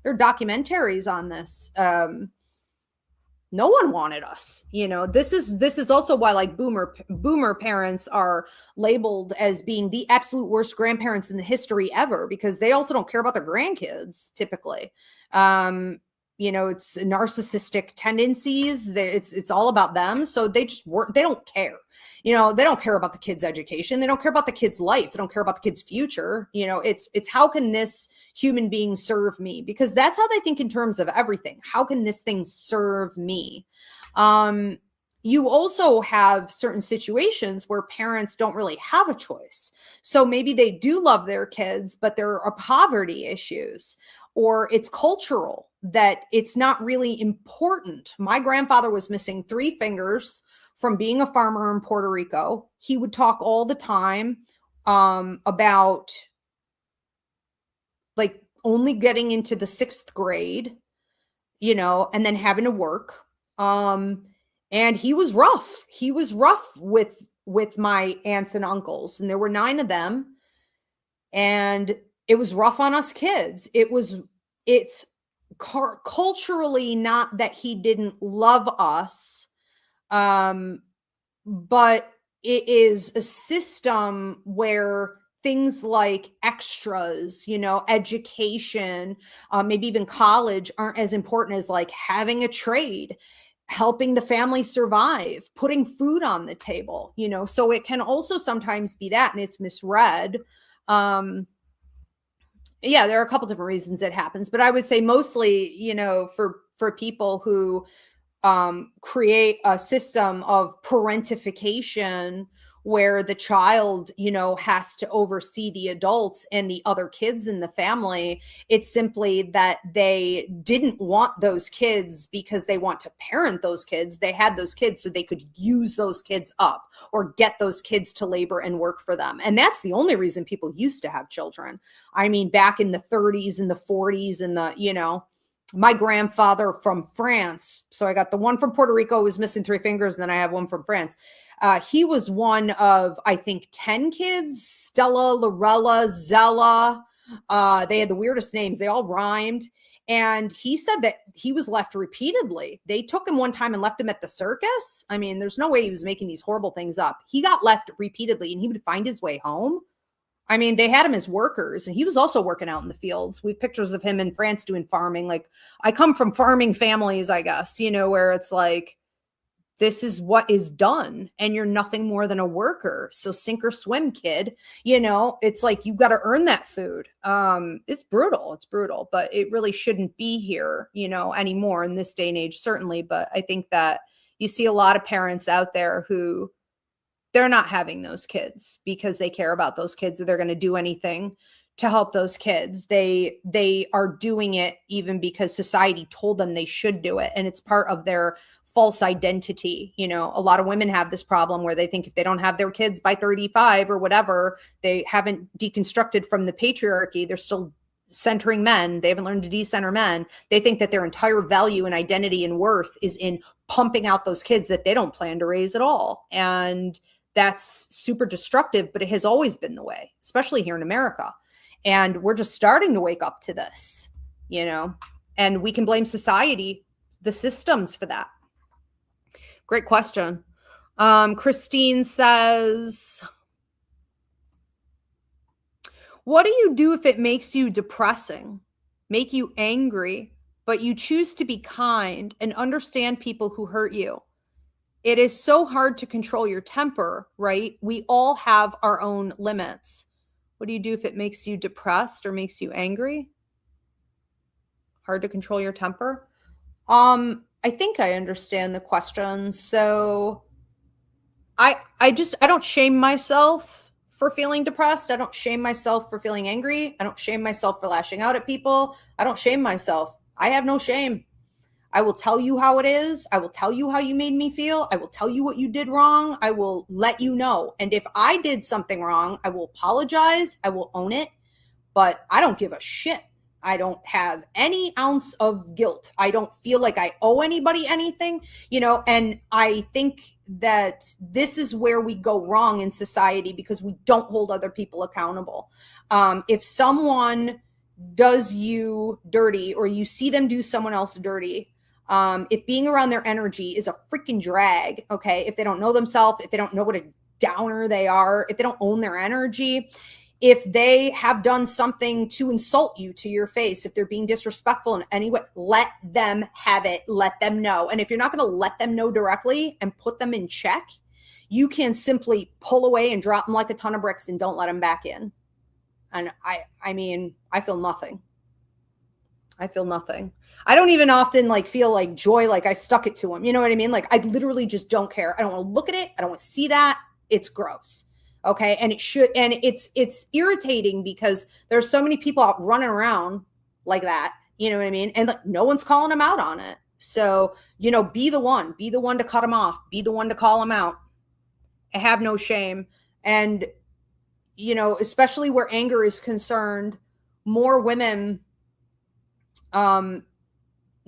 there are documentaries on this. No one wanted us. This is also why like boomer parents are labeled as being the absolute worst grandparents in the history ever, because they also don't care about their grandkids typically. It's narcissistic tendencies. It's all about them. So they just work. They don't care. They don't care about the kid's education. They don't care about the kid's life. They don't care about the kid's future. It's how can this human being serve me? Because that's how they think in terms of everything. How can this thing serve me? You also have certain situations where parents don't really have a choice. So maybe they do love their kids, but there are poverty issues, or it's cultural that it's not really important. My grandfather was missing 3 fingers from being a farmer in Puerto Rico. He would talk all the time about like only getting into the 6th grade, and then having to work. Um, and he was rough. He was rough with my aunts and uncles, and there were 9 of them, and it was rough on us kids. It's culturally not that he didn't love us, um, but it is a system where things like extras, education, maybe even college aren't as important as like having a trade, helping the family survive, putting food on the table, so it can also sometimes be that, and it's misread. Um, yeah, there are a couple different reasons it happens, but I would say mostly, for people who create a system of parentification where the child, has to oversee the adults and the other kids in the family. It's simply that they didn't want those kids because they want to parent those kids. They had those kids so they could use those kids up or get those kids to labor and work for them. And that's the only reason people used to have children. I mean, back in the 30s and the 40s and my grandfather from France. So I got the one from Puerto Rico who was missing 3 fingers, and then I have one from France. He was one of, I think, 10 kids, Stella, Lorella, Zella. They had the weirdest names. They all rhymed. And he said that he was left repeatedly. They took him one time and left him at the circus. I mean, there's no way he was making these horrible things up. He got left repeatedly, and he would find his way home. I mean, they had him as workers, and he was also working out in the fields. We have pictures of him in France doing farming. Like, I come from farming families, I guess, where it's like, this is what is done, and you're nothing more than a worker. So sink or swim, kid. It's like you got to earn that food. It's brutal. It's brutal, but it really shouldn't be here, anymore in this day and age, certainly. But I think that you see a lot of parents out there who they're not having those kids because they care about those kids, or they're going to do anything to help those kids. They are doing it even because society told them they should do it, and it's part of their false identity. A lot of women have this problem where they think if they don't have their kids by 35 or whatever, they haven't deconstructed from the patriarchy. They're still centering men. They haven't learned to decenter men. They think that their entire value and identity and worth is in pumping out those kids that they don't plan to raise at all. And that's super destructive, but it has always been the way, especially here in America. And we're just starting to wake up to this, and we can blame society, the systems for that. Great question. Christine says, what do you do if it makes you depressing, make you angry, but you choose to be kind and understand people who hurt you? It is so hard to control your temper, right? We all have our own limits. What do you do if it makes you depressed or makes you angry? Hard to control your temper? I think I understand the question. So I don't shame myself for feeling depressed. I don't shame myself for feeling angry. I don't shame myself for lashing out at people. I don't shame myself. I have no shame. I will tell you how it is. I will tell you how you made me feel. I will tell you what you did wrong. I will let you know. And if I did something wrong, I will apologize. I will own it, but I don't give a shit. I don't have any ounce of guilt. I don't feel like I owe anybody anything, and I think that this is where we go wrong in society because we don't hold other people accountable. If someone does you dirty or you see them do someone else dirty, if being around their energy is a freaking drag, okay, if they don't know themselves, if they don't know what a downer they are, if they don't own their energy, if they have done something to insult you to your face, if they're being disrespectful in any way, let them have it, let them know. And if you're not going to let them know directly and put them in check, you can simply pull away and drop them like a ton of bricks and don't let them back in. And I mean, I feel nothing. I feel nothing. I don't even often feel like joy, like I stuck it to them. You know what I mean? Like I literally just don't care. I don't want to look at it. I don't want to see that. It's gross. Okay. And it's irritating because there's so many people out running around like that. You know what I mean? And no one's calling them out on it. So, be the one to cut them off, be the one to call them out. I have no shame. And, especially where anger is concerned, more women,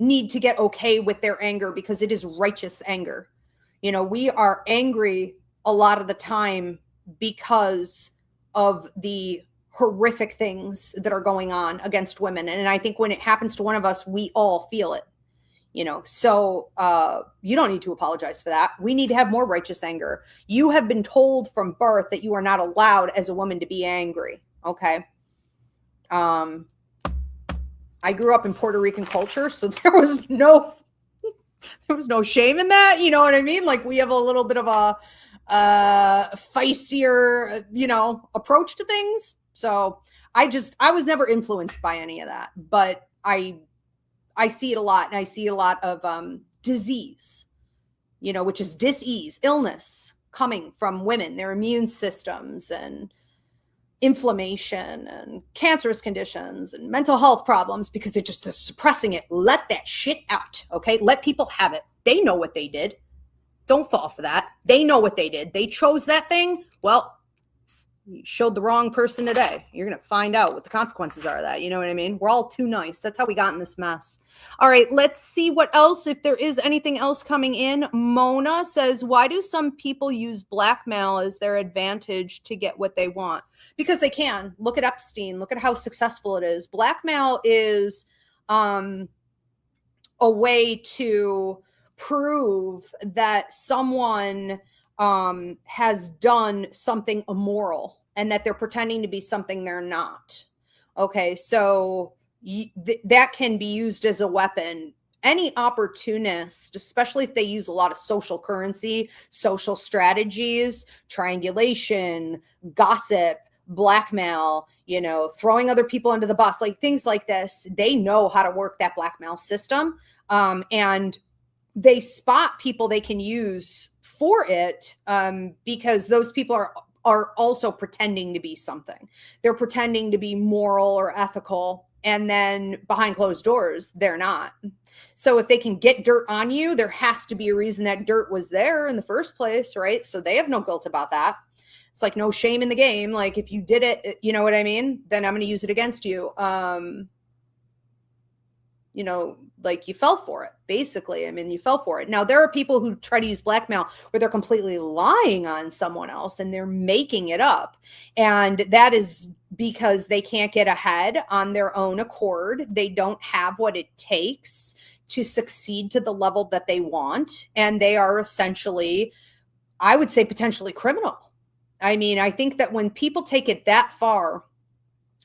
need to get okay with their anger because it is righteous anger. You know, we are angry a lot of the time because of the horrific things that are going on against women. And I think when it happens to one of us, we all feel it, you know. So you don't need to apologize for that. We need to have more righteous anger. You have been told from birth that you are not allowed as a woman to be angry. Okay. I grew up in Puerto Rican culture, so there was no shame in that. You know what I mean? Like, we have a little bit of a feistier, you know, approach to things. So I was never influenced by any of that, but I see it a lot, and I see a lot of disease, you know, which is dis-ease, illness coming from women, their immune systems, and inflammation and cancerous conditions and mental health problems because they're just suppressing it. Let that shit out. Okay. Let people have it. They know what they did. Don't fall for that. They know what they did. They chose that thing. Well, you showed the wrong person today. You're going to find out what the consequences are of that. You know what I mean? We're all too nice. That's how we got in this mess. All right, let's see what else, if there is anything else coming in. Mona says, why do some people use blackmail as their advantage to get what they want? Because they can. Look at Epstein. Look at how successful it is. Blackmail is a way to prove that someone has done something immoral and that they're pretending to be something they're not. Okay, so that can be used as a weapon. Any opportunist, especially if they use a lot of social currency, social strategies, triangulation, gossip, blackmail, you know, throwing other people under the bus, like things like this, they know how to work that blackmail system. And they spot people they can use for it, because those people are also pretending to be something. They're pretending to be moral or ethical, and then behind closed doors, they're not. So if they can get dirt on you, there has to be a reason that dirt was there in the first place, right? So they have no guilt about that. It's like no shame in the game. Like, if you did it, you know what I mean? Then I'm going to use it against you. You know, like, you fell for it, basically. I mean, you fell for it. Now, there are people who try to use blackmail where they're completely lying on someone else and they're making it up. And that is because they can't get ahead on their own accord. They don't have what it takes to succeed to the level that they want. And they are essentially, I would say, potentially criminal. I mean, I think that when people take it that far,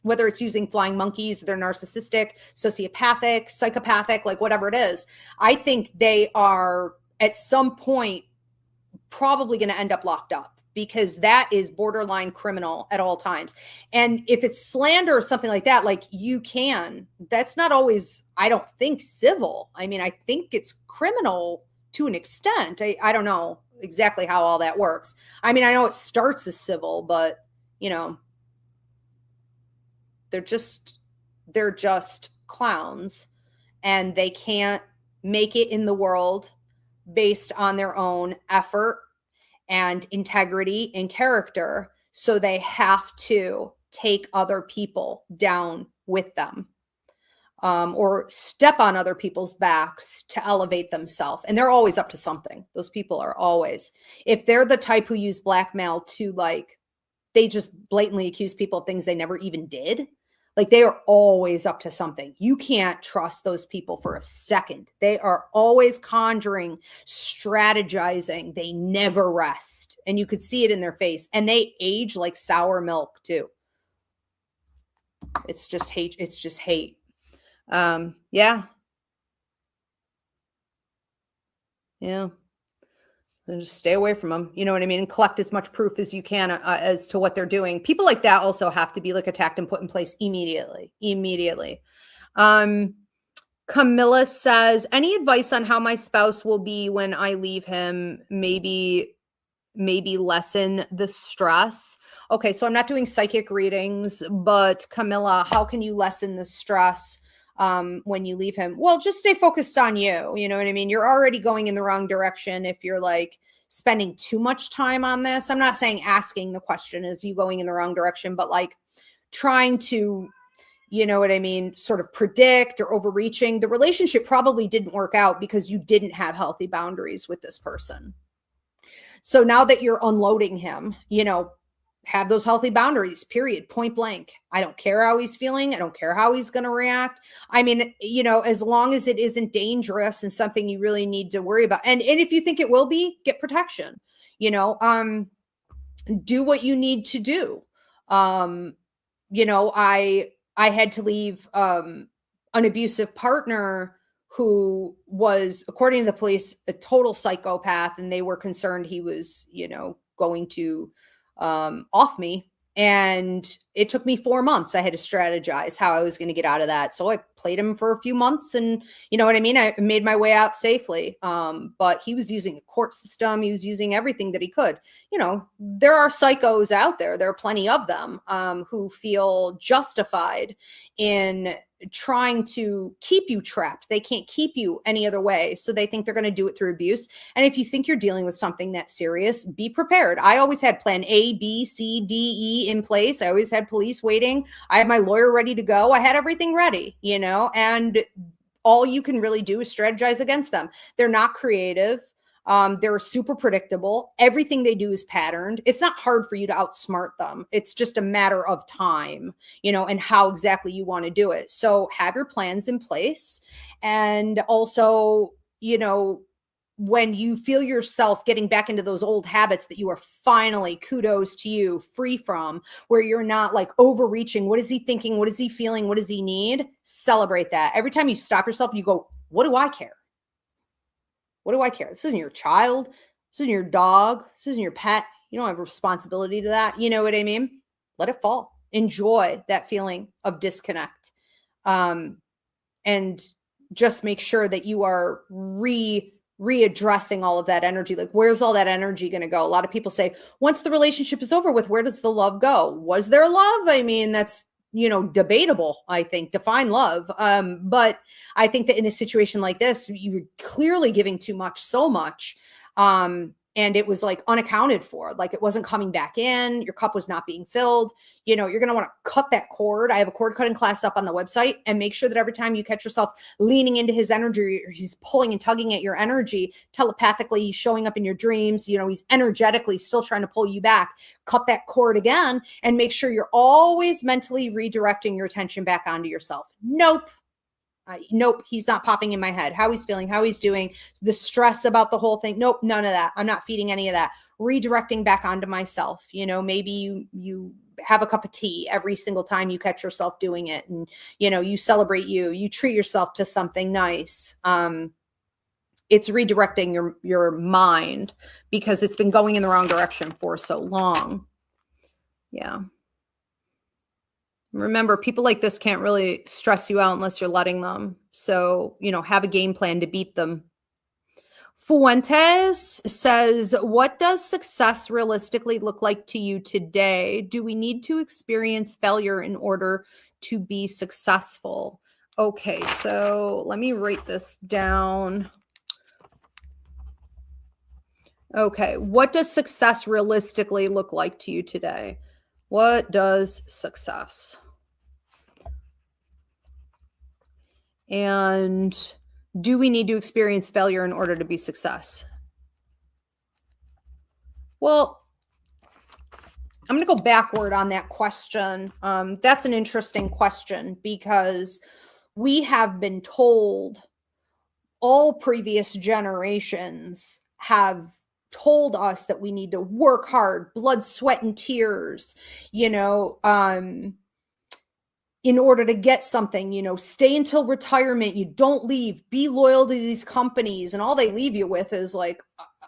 whether it's using flying monkeys, they're narcissistic, sociopathic, psychopathic, like whatever it is, I think they are at some point probably going to end up locked up, because that is borderline criminal at all times. And if it's slander or something like that, like, that's not always, I don't think, civil. I mean, I think it's criminal to an extent. I don't know exactly how all that works. I mean, I know it starts as civil, but, you know, they're just clowns, and they can't make it in the world based on their own effort and integrity and character. So they have to take other people down with them, or step on other people's backs to elevate themselves. And they're always up to something. Those people are always, if they're the type who use blackmail to, like, they just blatantly accuse people of things they never even did, like, they are always up to something. You can't trust those people for a second. They are always conjuring, strategizing. They never rest. And you could see it in their face. And they age like sour milk too. It's just hate. It's just hate. Yeah. Yeah. And just stay away from them. You know what I mean? And collect as much proof as you can as to what they're doing. People like that also have to be, like, attacked and put in place immediately. Camilla says, any advice on how my spouse will be when I leave him? Maybe lessen the stress. Okay, so I'm not doing psychic readings, but Camilla, how can you lessen the stress when you leave him? Well, just stay focused on you. You know what I mean? You're already going in the wrong direction if you're, like, spending too much time on this. I'm not saying asking the question is you going in the wrong direction, but, like, trying to, you know what I mean, sort of predict or overreaching. The relationship probably didn't work out because you didn't have healthy boundaries with this person. So now that you're unloading him, have those healthy boundaries, period, point blank. I don't care how he's feeling. I don't care how he's going to react. I mean, as long as it isn't dangerous and something you really need to worry about. And if you think it will be, get protection, do what you need to do. I had to leave an abusive partner who was, according to the police, a total psychopath, and they were concerned he was, going to off me. And it took me 4 months. I had to strategize how I was going to get out of that. So I played him for a few months, and you know what I mean? I made my way out safely. But he was using the court system. He was using everything that he could. There are psychos out there. There are plenty of them who feel justified in trying to keep you trapped. They can't keep you any other way. So they think they're going to do it through abuse. And if you think you're dealing with something that serious, be prepared. I always had plan A, B, C, D, E in place. I always had police waiting. I had my lawyer ready to go. I had everything ready, and all you can really do is strategize against them. They're not creative. They're super predictable. Everything they do is patterned. It's not hard for you to outsmart them. It's just a matter of time, and how exactly you want to do it. So have your plans in place. And also, when you feel yourself getting back into those old habits that you are finally, kudos to you, free from, where you're not like overreaching. What is he thinking? What is he feeling? What does he need? Celebrate that. Every time you stop yourself, you go, what do I care? What do I care? This isn't your child. This isn't your dog. This isn't your pet. You don't have a responsibility to that. You know what I mean? Let it fall. Enjoy that feeling of disconnect. And just make sure that you are readdressing all of that energy. Like, where's all that energy going to go? A lot of people say, once the relationship is over with, where does the love go? Was there love? I mean, that's, debatable, I think. Define love. But I think that in a situation like this, you were clearly giving too much, so much. And it was like unaccounted for, like it wasn't coming back in. Your cup was not being filled. You're going to want to cut that cord. I have a cord cutting class up on the website, and make sure that every time you catch yourself leaning into his energy, or he's pulling and tugging at your energy telepathically, he's showing up in your dreams, he's energetically still trying to pull you back. Cut that cord again, and make sure you're always mentally redirecting your attention back onto yourself. Nope, he's not popping in my head. How he's feeling, how he's doing, the stress about the whole thing. Nope, none of that. I'm not feeding any of that. Redirecting back onto myself. Maybe you have a cup of tea every single time you catch yourself doing it, and you celebrate you treat yourself to something nice. It's redirecting your mind, because it's been going in the wrong direction for so long. Yeah. Remember, people like this can't really stress you out unless you're letting them. So, have a game plan to beat them. Fuentes says, what does success realistically look like to you today? Do we need to experience failure in order to be successful? Okay, so let me write this down. Okay, what does success realistically look like to you today? What does success? And do we need to experience failure in order to be success? Well, I'm going to go backward on that question. That's an interesting question, because we have been told, all previous generations have told us that we need to work hard, blood, sweat, and tears, in order to get something, stay until retirement. You don't leave, be loyal to these companies. And all they leave you with is like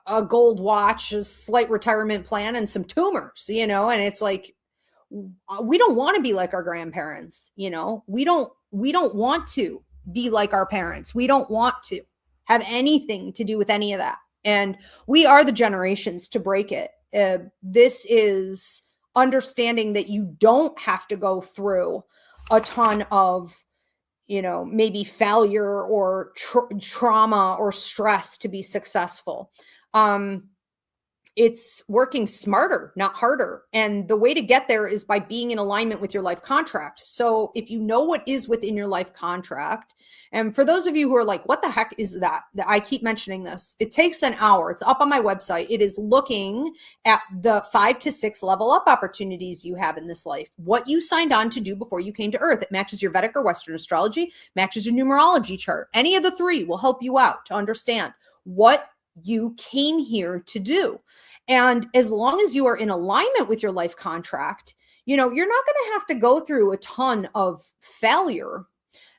a gold watch, a slight retirement plan, and some tumors, and it's like, we don't want to be like our grandparents. We don't want to be like our parents. We don't want to have anything to do with any of that. And we are the generations to break it. This is understanding that you don't have to go through a ton of, maybe failure or trauma or stress to be successful. it's working smarter, not harder. And the way to get there is by being in alignment with your life contract. So if you know what is within your life contract, and for those of you who are like, what the heck is that? I keep mentioning this. It takes an hour. It's up on my website. It is looking at the 5 to 6 level up opportunities you have in this life, what you signed on to do before you came to Earth. It matches your Vedic or Western astrology, matches your numerology chart. Any of the three will help you out to understand what you came here to do. And as long as you are in alignment with your life contract, you're not going to have to go through a ton of failure.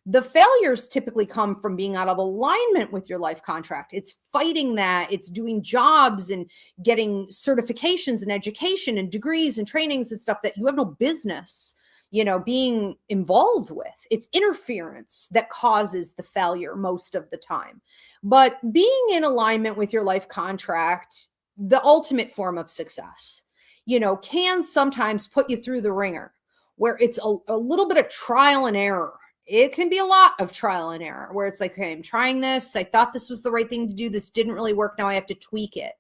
The failures typically come from being out of alignment with your life contract. It's fighting that. It's doing jobs and getting certifications and education and degrees and trainings and stuff that you have no business, being involved with. It's interference that causes the failure most of the time. But being in alignment with your life contract, the ultimate form of success, can sometimes put you through the ringer where it's a little bit of trial and error. It can be a lot of trial and error where it's like, okay, I'm trying this. I thought this was the right thing to do. This didn't really work. Now I have to tweak it.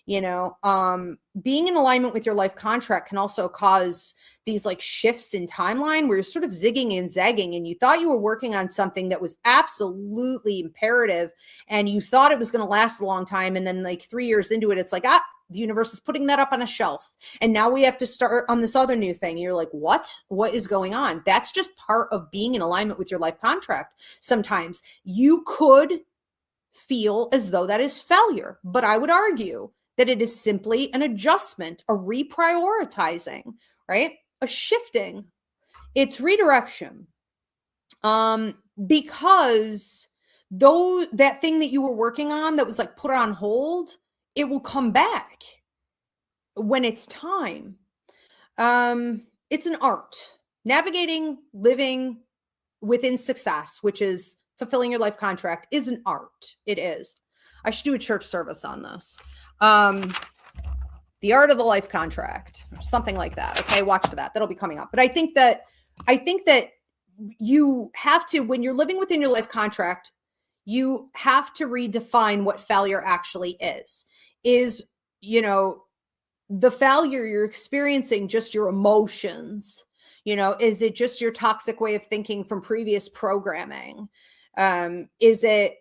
Being in alignment with your life contract can also cause these like shifts in timeline where you're sort of zigging and zagging and you thought you were working on something that was absolutely imperative and you thought it was going to last a long time. And then like 3 years into it, it's like, the universe is putting that up on a shelf. And now we have to start on this other new thing. You're like, what is going on? That's just part of being in alignment with your life contract. Sometimes you could feel as though that is failure, but I would argue that it is simply an adjustment, a reprioritizing, right? A shifting. It's redirection. Because though that thing that you were working on that was like put on hold, it will come back when it's time. It's an art. Navigating, living within success, which is fulfilling your life contract, is an art. It is. I should do a church service on this. The art of the life contract, or something like that. Okay, watch for that. That'll be coming up. But I think that you have to, when you're living within your life contract, you have to redefine what failure actually is. Is, the failure you're experiencing just your emotions? Is it just your toxic way of thinking from previous programming? Is it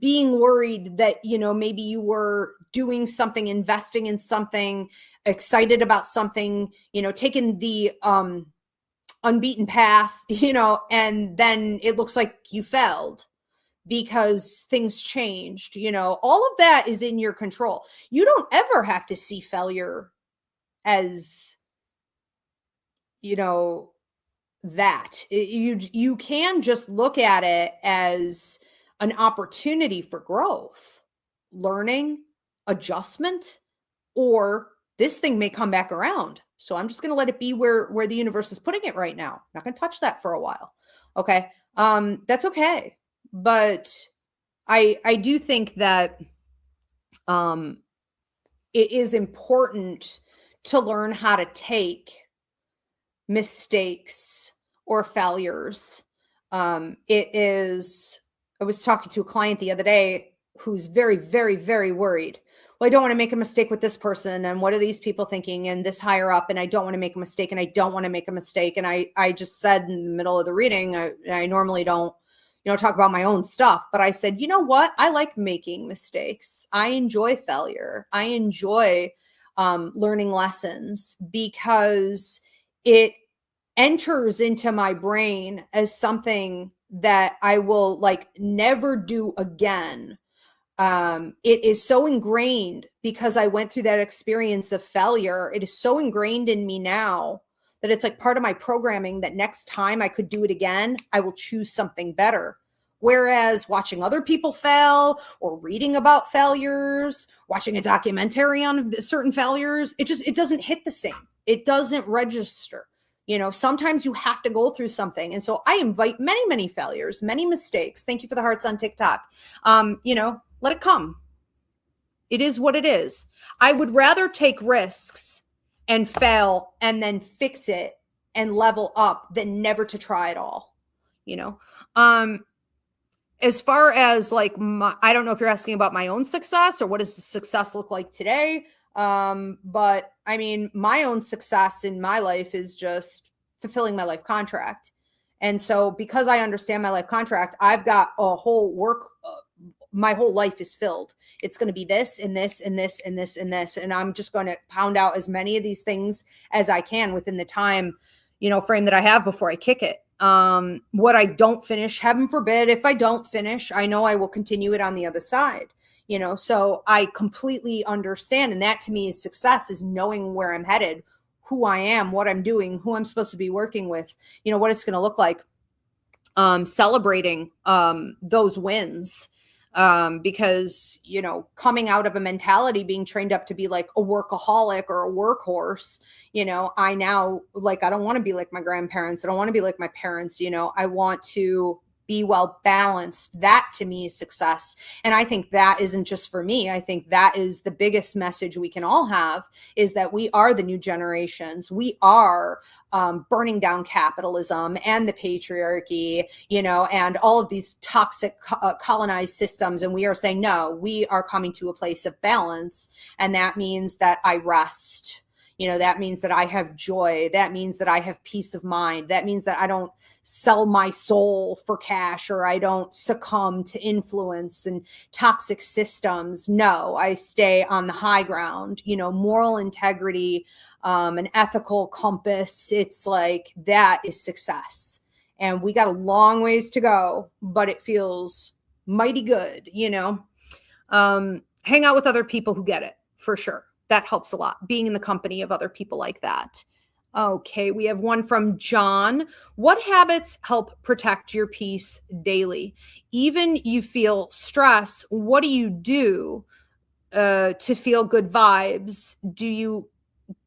being worried that, maybe you were doing something, investing in something, excited about something, taking the unbeaten path, and then it looks like you failed because things changed, all of that is in your control. You don't ever have to see failure as, that. You can just look at it as an opportunity for growth, learning, adjustment, or this thing may come back around. So I'm just going to let it be where the universe is putting it right now. I'm not going to touch that for a while. Okay. That's okay. But I do think that it is important to learn how to take mistakes or failures. I was talking to a client the other day who's very, very, very worried. Well, I don't want to make a mistake with this person. And what are these people thinking? And this higher up, and I don't want to make a mistake. And I don't want to make a mistake. And I just said in the middle of the reading, I normally don't, talk about my own stuff, but I said, you know what? I like making mistakes. I enjoy failure. I enjoy learning lessons because it enters into my brain as something that I will like never do again. It is so ingrained because I went through that experience of failure. It is so ingrained in me now that it's like part of my programming that next time I could do it again, I will choose something better. Whereas watching other people fail or reading about failures, watching a documentary on certain failures, it doesn't hit the same. It doesn't register. Sometimes you have to go through something. And so I invite many, many failures, many mistakes. Thank you for the hearts on TikTok. Let it come. It is what it is. I would rather take risks and fail and then fix it and level up than never to try at all. As far as like, I don't know if you're asking about my own success or what does the success look like today? But I mean, my own success in my life is just fulfilling my life contract. And so because I understand my life contract, I've got a whole my whole life is filled. It's going to be this and this and this and this and this. And I'm just going to pound out as many of these things as I can within the time, frame that I have before I kick it. What I don't finish, heaven forbid, if I don't finish, I know I will continue it on the other side. So I completely understand. And that to me is success, is knowing where I'm headed, who I am, what I'm doing, who I'm supposed to be working with, what it's going to look like. Celebrating those wins. Because, coming out of a mentality, being trained up to be like a workaholic or a workhorse, I now, like, I don't want to be like my grandparents. I don't want to be like my parents. I want to be well balanced. That to me is success. And I think that isn't just for me. I think that is the biggest message we can all have, is that we are the new generations. We are burning down capitalism and the patriarchy, and all of these toxic colonized systems. And we are saying, no, we are coming to a place of balance. And that means that I rest. That means that I have joy. That means that I have peace of mind. That means that I don't sell my soul for cash, or I don't succumb to influence and toxic systems. No, I stay on the high ground, moral integrity, an ethical compass. It's like, that is success. And we got a long ways to go, but it feels mighty good, hang out with other people who get it, for sure. That helps a lot, being in the company of other people like that. Okay, we have one from John. What habits help protect your peace daily? Even you feel stress, what do you do to feel good vibes? Do you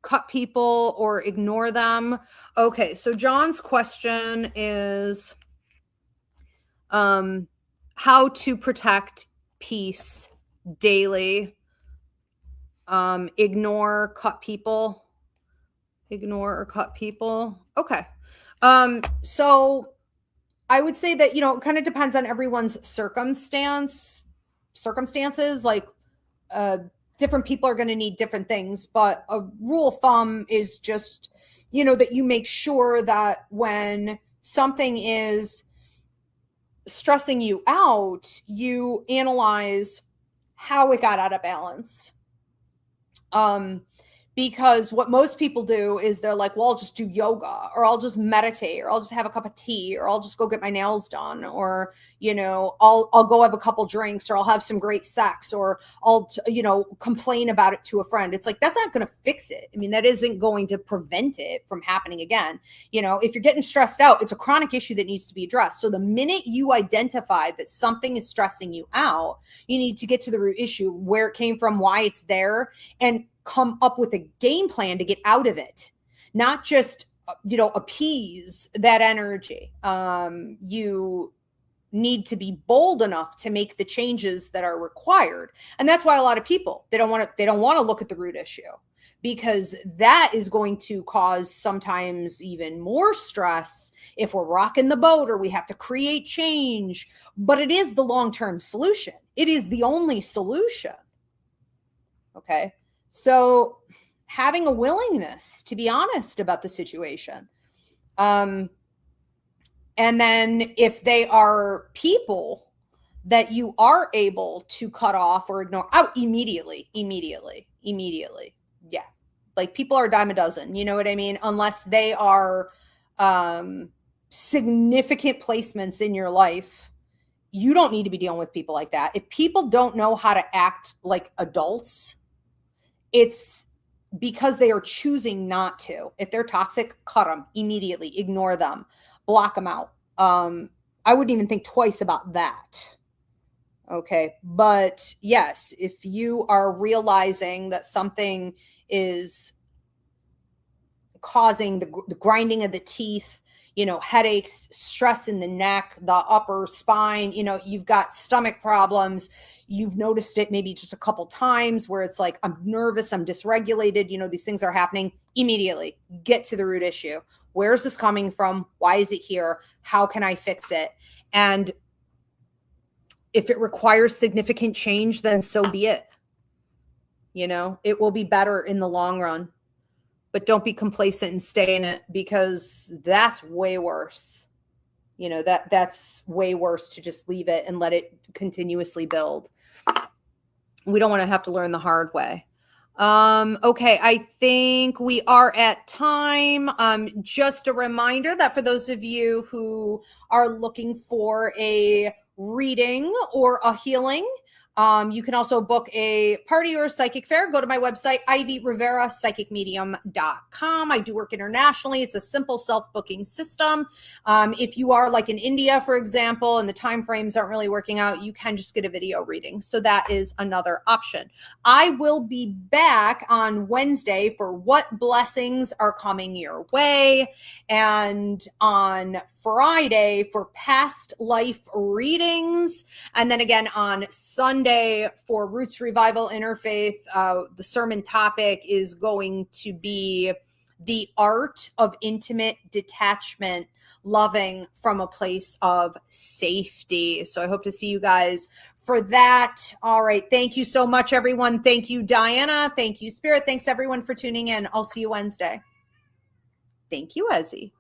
cut people or ignore them? Okay, so John's question is how to protect peace daily. Ignore or cut people. Okay. So I would say that, it kind of depends on everyone's circumstances. Like, different people are going to need different things, but a rule of thumb is just, that you make sure that when something is stressing you out, you analyze how it got out of balance. Because what most people do is they're like, well, I'll just do yoga, or I'll just meditate, or I'll just have a cup of tea, or I'll just go get my nails done, or, I'll go have a couple drinks, or I'll have some great sex, or I'll, complain about it to a friend. It's like, that's not going to fix it. I mean, that isn't going to prevent it from happening again. If you're getting stressed out, it's a chronic issue that needs to be addressed. So the minute you identify that something is stressing you out, you need to get to the root issue, where it came from, why it's there, and come up with a game plan to get out of it, not just, appease that energy. You need to be bold enough to make the changes that are required. And that's why a lot of people, they don't want to look at the root issue, because that is going to cause sometimes even more stress if we're rocking the boat or we have to create change. But it is the long-term solution. It is the only solution. Okay. So having a willingness to be honest about the situation. And then if they are people that you are able to cut off or ignore out immediately. Yeah. Like, people are a dime a dozen, you know what I mean? Unless they are significant placements in your life, you don't need to be dealing with people like that. If people don't know how to act like adults, it's because they are choosing not to. If they're toxic, cut them immediately, ignore them, block them out. I wouldn't even think twice about that. Okay. But yes, if you are realizing that something is causing the grinding of the teeth, headaches, stress in the neck, the upper spine, you've got stomach problems, you've noticed it maybe just a couple times where it's like, I'm nervous, I'm dysregulated, these things are happening, immediately get to the root issue. Where is this coming from? Why is it here? How can I fix it? And if it requires significant change, then so be it. You know, it will be better in the long run, but don't be complacent and stay in it, because that's way worse. You know, that's way worse to just leave it and let it continuously build. We don't want to have to learn the hard way. Okay, I think we are at time. Just a reminder that for those of you who are looking for a reading or a healing, you can also book a party or a psychic fair. Go to my website, Ivy Rivera, psychicmedium.com. I do work internationally. It's a simple self-booking system. If you are like in India, for example, and the time frames aren't really working out, you can just get a video reading. So that is another option. I will be back on Wednesday for what blessings are coming your way, and on Friday for past life readings, and then again on Sunday for Roots Revival Interfaith. The sermon topic is going to be the art of intimate detachment, loving from a place of safety. So I hope to see you guys for that. All right. Thank you so much, everyone. Thank you, Diana. Thank you, Spirit. Thanks, everyone, for tuning in. I'll see you Wednesday. Thank you, Ezzy.